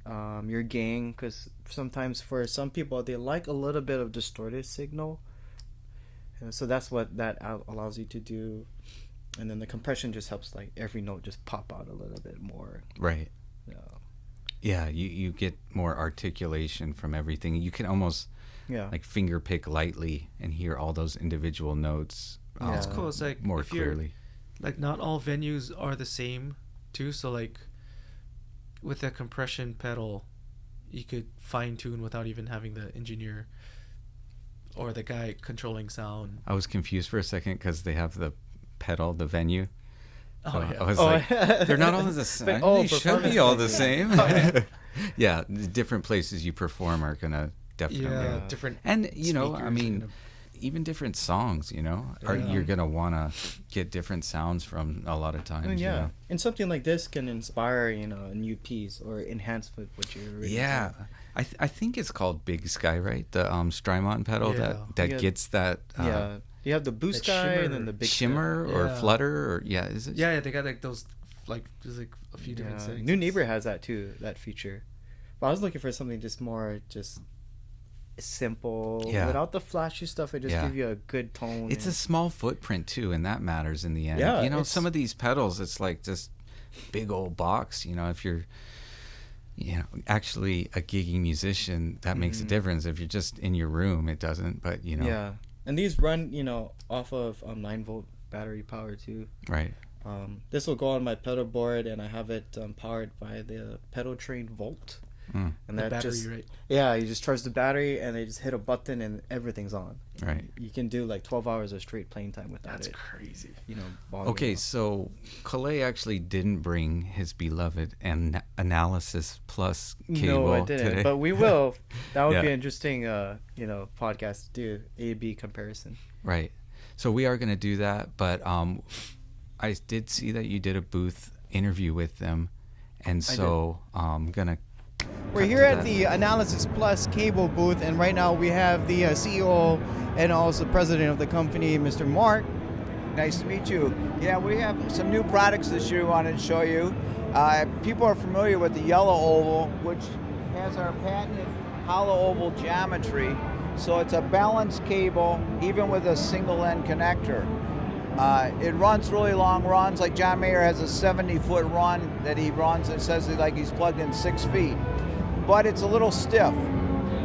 your gain, because sometimes for some people they like a little bit of distorted signal, and so that's what that allows you to do. And then the compression just helps like every note just pop out a little bit more. Right. Yeah, you get more articulation from everything. You can almost like finger pick lightly and hear all those individual notes. It's cool. It's like more clearly. Like not all venues are the same too. So like with a compression pedal, you could fine tune without even having the engineer or the guy controlling sound. I was confused for a second because they have the pedal, the venue. So yeah. I was like, they're not all the same. They should be all the same. Yeah, the different places you perform are gonna definitely different. And even different songs. You're gonna wanna get different sounds from a lot of times. And something like this can inspire a new piece or enhance what you're already doing. I think it's called Big Sky, right? The Strymon pedal that gets that. You have the boost guy and then the big shimmer or flutter or is it? Yeah, they got like those there's like a few different settings. New Neighbor has that too, that feature. But I was looking for something just more simple without the flashy stuff. It just give you a good tone. It's a small footprint too, and that matters in the end. Some of these pedals, it's like just big old box. If you're actually a gigging musician, that makes a difference. If you're just in your room, it doesn't. But and these run off of 9-volt battery power too. Right. This will go on my pedal board, and I have it powered by the Pedal Train Volt. And that battery, you just charge the battery and they just hit a button and everything's on. Right. You can do like 12 hours of straight playing time without it. That's crazy. Okay, so Calais actually didn't bring his beloved Analysis Plus cable. No, I didn't. Today. But we will. That would be an interesting, podcast to do, A/B comparison. Right. So we are going to do that, but I did see that you did a booth interview with them, and so I'm going to. We're here at the Analysis Plus cable booth, and right now we have the CEO and also president of the company, Mr. Mark. Nice to meet you. Yeah, we have some new products this year we wanted to show you. People are familiar with the yellow oval, which has our patented hollow oval geometry. So it's a balanced cable, even with a single end connector. It runs really long runs. Like John Mayer has a 70-foot run that he runs and says he's plugged in 6 feet. But it's a little stiff.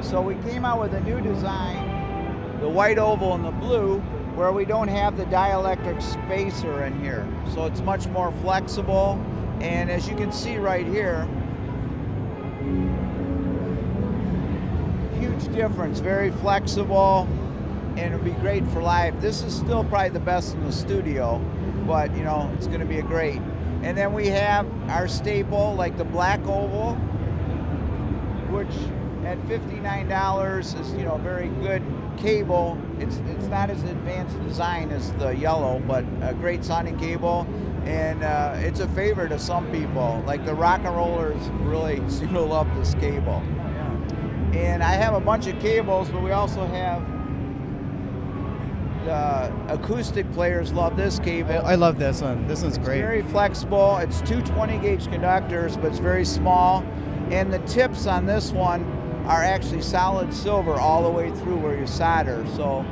So we came out with a new design, the white oval and the blue, where we don't have the dielectric spacer in here. So it's much more flexible. And as you can see right here, huge difference, very flexible. And it'll be great for live. This is still probably the best in the studio, but it's going to be a great. And then we have our staple, like the black oval, which at $59 is very good cable. It's not as advanced design as the yellow, but a great sounding cable, and it's a favorite of some people. Like the rock and rollers really seem to love this cable. And I have a bunch of cables, but we also have acoustic players love this cable. I love this one. This one's great. It's very flexible. It's two 20-gauge conductors, but it's very small. And the tips on this one are actually solid silver all the way through where you solder, so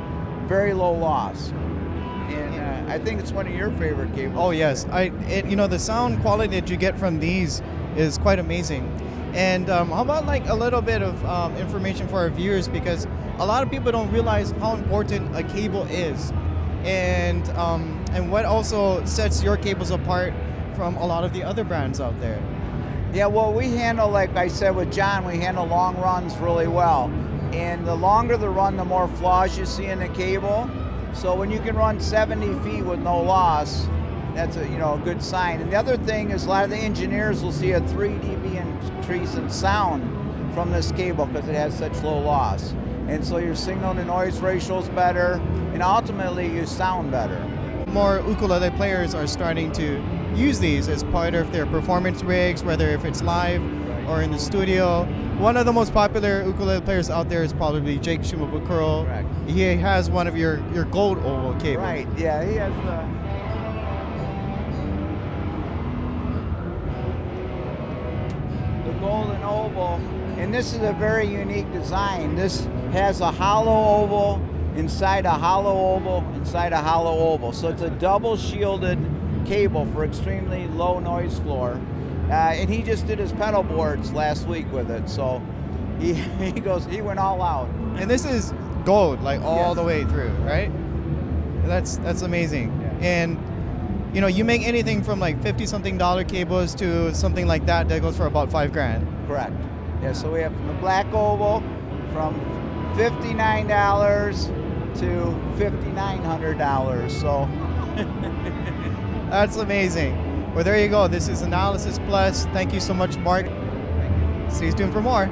very low loss. And I think it's one of your favorite cables. Oh yes, the sound quality that you get from these is quite amazing. And how about like a little bit of information for our viewers, because a lot of people don't realize how important a cable is, and what also sets your cables apart from a lot of the other brands out there. Yeah, well, we handle, like I said with John, we handle long runs really well. And the longer the run, the more flaws you see in the cable. So when you can run 70 feet with no loss, that's a good sign. And the other thing is a lot of the engineers will see a 3 dB increase in sound from this cable because it has such low loss. And so your signal to noise ratio is better, and ultimately you sound better. More ukulele players are starting to use these as part of their performance rigs, whether if it's live or in the studio. One of the most popular ukulele players out there is probably Jake Shimabukuro. Correct. He has one of your gold oval cables. Right, yeah, he has the golden oval, and this is a very unique design. This has a hollow oval inside a hollow oval inside a hollow oval. So it's a double shielded cable for extremely low noise floor. And he just did his pedal boards last week with it. So he went all out. And this is gold, like all Yes. the way through, right? That's amazing. Yeah. And you make anything from like $50-something cables to something like that goes for about $5,000. Correct. Yeah, so we have from the black oval from $59 to $5,900. So that's amazing. Well, there you go. This is Analysis Plus. Thank you so much, Mark. Stay tuned for more.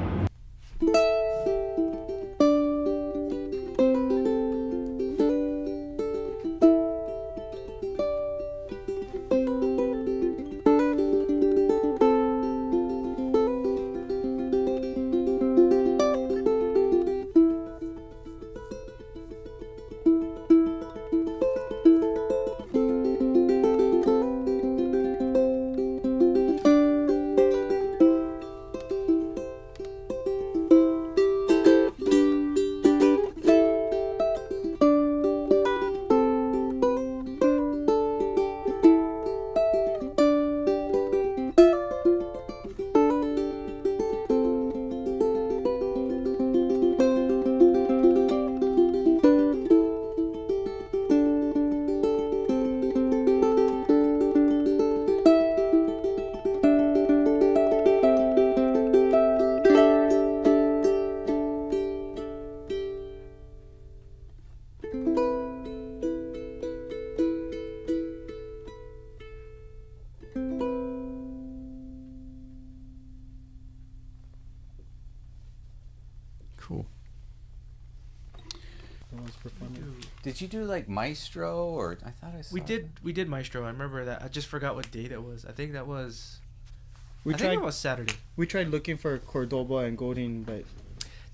Cool. Did you do like Maestro, or I thought I saw? We did Maestro. I remember that. I just forgot what date it was. I think that was. I think it was Saturday. We tried looking for Cordoba and Godin, but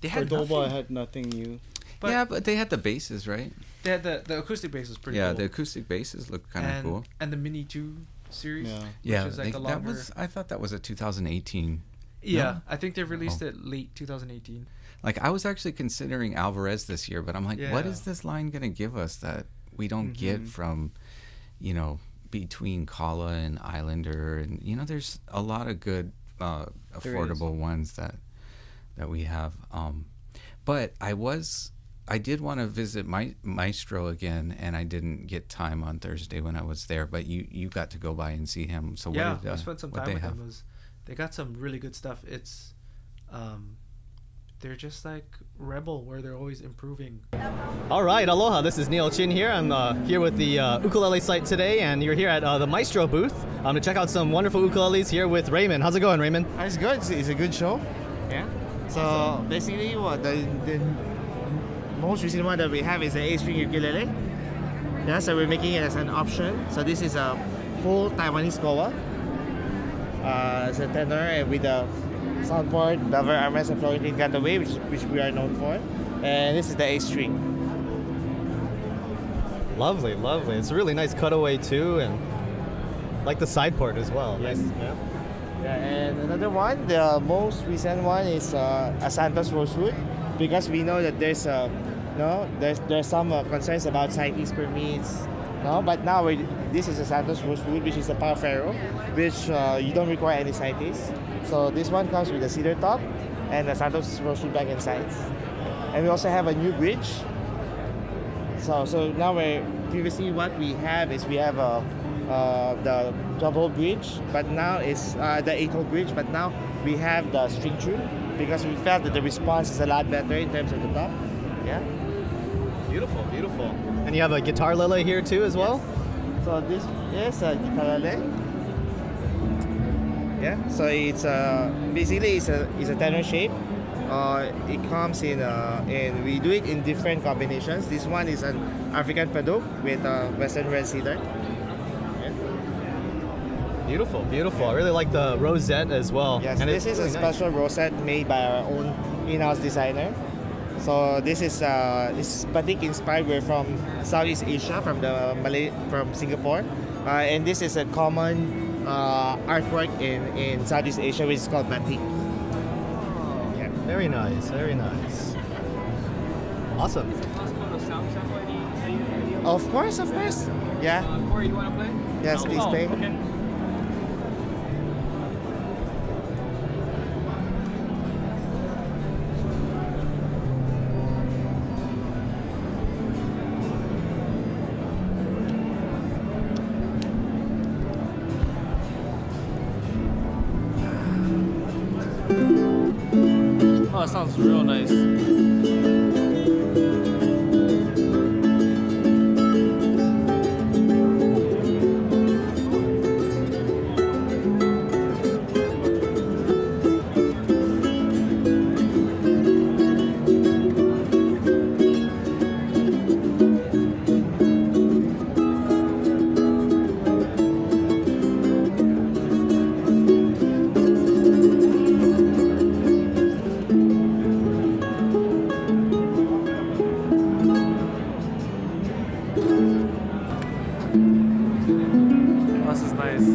They had Cordoba nothing. had nothing new. But they had the basses, right? They had the acoustic bass was pretty Yeah, cool. the acoustic basses looked kind of cool. And the Mini 2 series. Yeah, Which is like a longer. I thought that was a 2018. Yeah, No? I think they released it late 2018. Like, I was actually considering Alvarez this year, but I'm like, what Yeah. is this line going to give us that we don't get from, between Kala and Islander? And, there's a lot of good affordable ones that we have. But I did want to visit Maestro again, and I didn't get time on Thursday when I was there, but you got to go by and see him. So Yeah, I I spent some time with them. They got some really good stuff. It's they're just like Rebel, where they're always improving. All right, aloha. This is Neil Chin here. I'm here with the ukulele site today, and you're here at the Maestro booth to check out some wonderful ukuleles here with Raymond. How's it going, Raymond? It's good. It's a good show. Yeah. So basically, what the most recent one that we have is the A-string ukulele. Yeah. So we're making it as an option. So this is a full Taiwanese koa. Centenary with a soundboard, bevel armrest, and floating cutaway, which we are known for. And this is the A-string. Lovely, lovely. It's a really nice cutaway too, and like the side port as well. Yes. Nice. Yeah. Yeah, and another one, the most recent one is a Santos Rosewood, because we know that there's some concerns about CITES permits, No, but now this is a Santos rosewood, which is a Parfero, which you don't require any side piece. So this one comes with a cedar top and a Santos rosewood back and sides. And we also have a new bridge. So now previously what we have is we have the double bridge, but now it's the 8-hole bridge, but now we have the string tune because we felt that the response is a lot better in terms of the top. Yeah. Beautiful, beautiful. And you have a guitar lele here too as well? So this is a guitar lele. Yeah. So it's basically it's a tenor shape. It comes in we do it in different combinations. This one is an African paduk with Western red cedar. Beautiful, beautiful. I really like the rosette as well. Yes, and this is a special rosette made by our own in-house designer. So this is batik inspired. We're from Southeast Asia, from Singapore, and this is a common artwork in Southeast Asia, which is called batik. Yeah. Very nice, very nice. Awesome. Is it possible to sound sample any? Of course. Yeah. Corey, you want to play? Yes, please play. Okay. Oh, it sounds real nice. This is nice.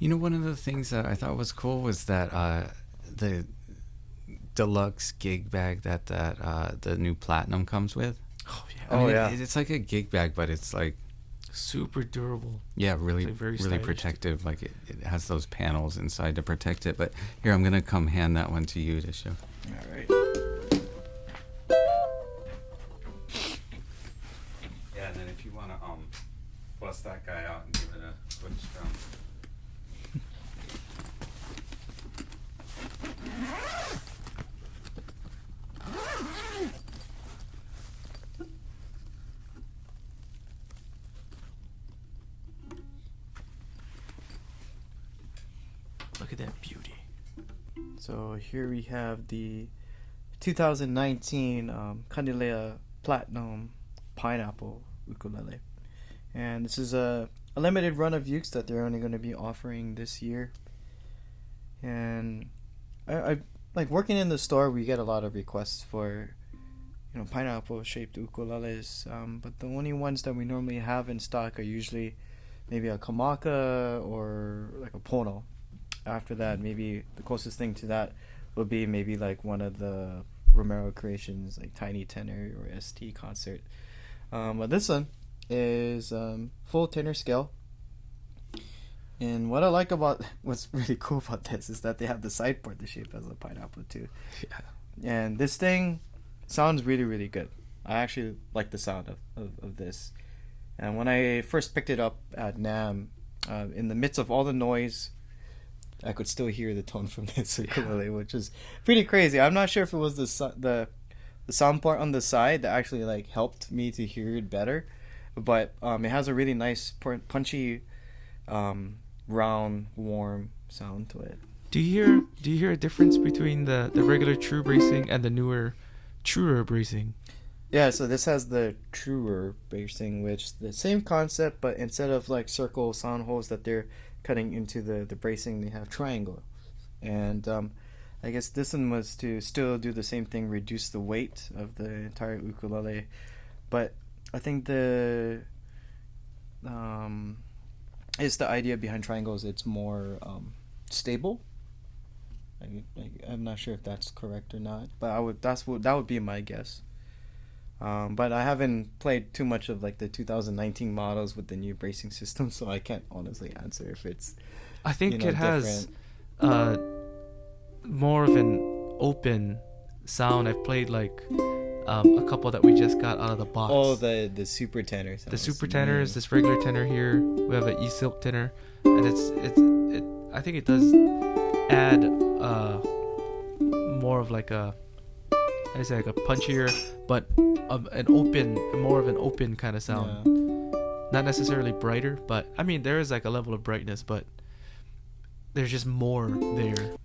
You know, one of the things that I thought was cool was that the deluxe gig bag that the new Platinum comes with. Oh yeah. I mean, yeah. it's like a gig bag, but it's like Super durable. yeah, really, It's, like, very really stylish. protective. Like it has those panels inside to protect it. But here, I'm gonna come hand that one to you to show. All right. Yeah, and then if you wanna bust that guy out and give it a quick strum. Look at that beauty. So here we have the 2019 Candelea Platinum Pineapple Ukulele. And this is a limited run of ukes that they're only going to be offering this year. And I like working in the store, we get a lot of requests for, you know, pineapple shaped ukuleles. But the only ones that we normally have in stock are usually maybe a Kamaka or like a Pono. After that, maybe the closest thing to that would be maybe like one of the Romero creations, like Tiny Tenor or ST Concert. But this one is full tenor scale. And what I like about, what's really cool about this is that they have the sideboard the shape as a pineapple too. Yeah. And this thing sounds really, really good. I actually like the sound of this. And when I first picked it up at NAMM, in the midst of all the noise, I could still hear the tone from this ukulele, which is pretty crazy. I'm not sure if it was the sound part on the side that actually like helped me to hear it better, but it has a really nice punchy, round, warm sound to it. Do you hear a difference between the regular true bracing and the truer bracing? Yeah, so this has the truer bracing, which the same concept, but instead of like circle sound holes that they're cutting into the bracing, they have triangle. And I guess this one was to still do the same thing, reduce the weight of the entire ukulele. But I think it's the idea behind triangles. It's more stable. I'm not sure if that's correct or not, but that would be my guess. But I haven't played too much of like the 2019 models with the new bracing system, so I can't honestly answer if it's. I think it has different. more of an open sound. I've played like a couple that we just got out of the box. Oh, the super tenor sounds. The super tenor is this regular tenor here. We have an E-silk tenor, and I think it does add more of like a, I say like a punchier, but more of an open kind of sound. Yeah. Not necessarily brighter, but I mean there is like a level of brightness, but there's just more there.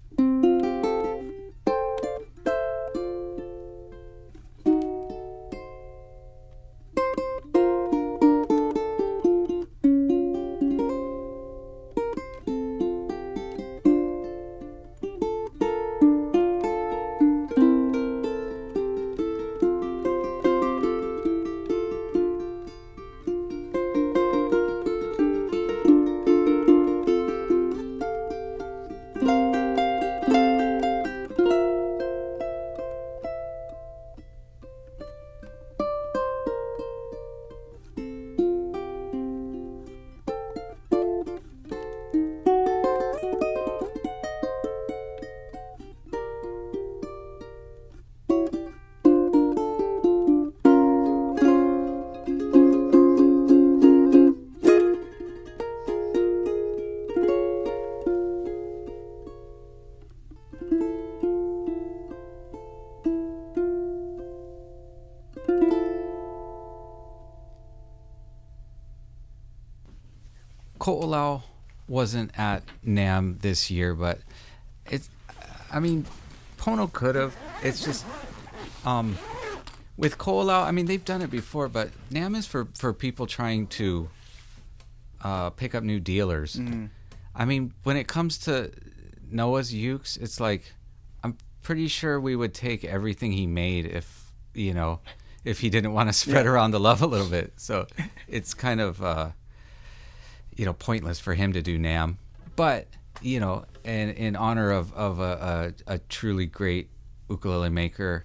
Ko'olau wasn't at NAMM this year, but Pono could have. It's just, with Ko'olau, they've done it before, but NAMM is for people trying to pick up new dealers. Mm-hmm. When it comes to Noah's ukes, it's like, I'm pretty sure we would take everything he made if he didn't want to spread around the love a little bit. So it's kind of, pointless for him to do NAMM. But, in honor of a truly great ukulele maker,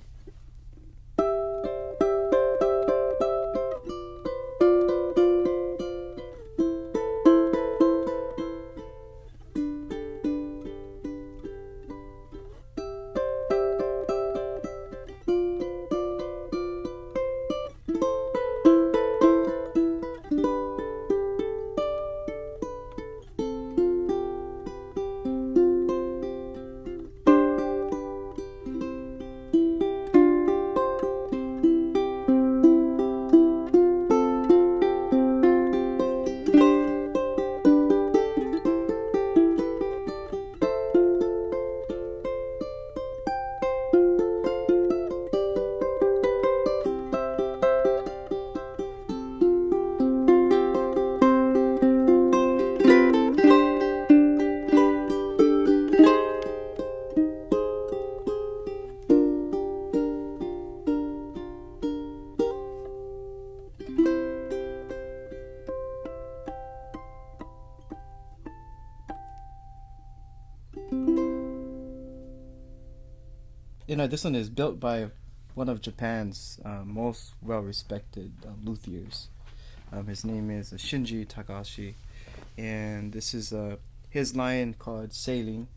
this one is built by one of Japan's most well-respected luthiers. His name is Shinji Takahashi, and this is his line called Sailing.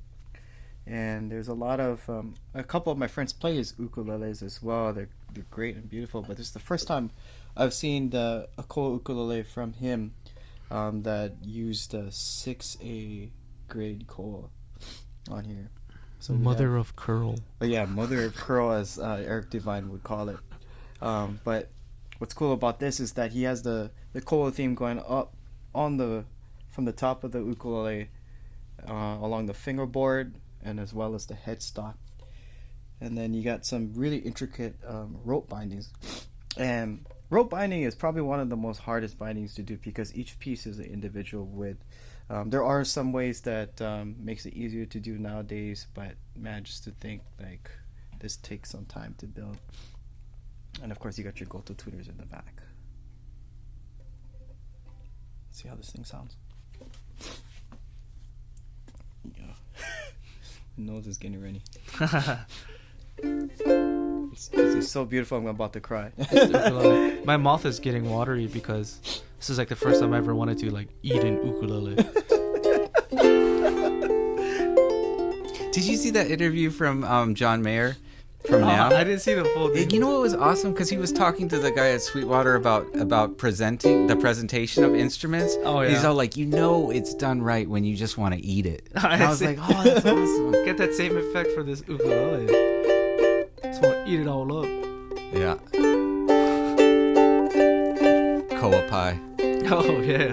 And there's a couple of my friends play his ukuleles as well. They're great and beautiful, but this is the first time I've seen a koa ukulele from him that used a 6A grade koa on here. So mother of curl. Yeah, mother of curl, as Eric Devine would call it. But what's cool about this is that he has the koa theme going up from the top of the ukulele along the fingerboard, and as well as the headstock. And then you got some really intricate rope bindings. And rope binding is probably one of the most hardest bindings to do because each piece is an individual width. There are some ways that makes it easier to do nowadays, but man, just to think like this takes some time to build. And of course you got your Gotoh tuners in the back. See how this thing sounds? Yeah. Nose is getting ready. It's so beautiful, I'm about to cry. My mouth is getting watery because this is like the first time I ever wanted to like eat an ukulele. Did you see that interview from John Mayer from NAMM? I didn't see the full thing. You know what was awesome? Because he was talking to the guy at Sweetwater about presenting the presentation of instruments. Oh, yeah. He's all like, it's done right when you just want to eat it. And I was like, oh, that's awesome. Get that same effect for this ukulele. Just want to eat it all up. Yeah. Koa pie. Oh, yeah.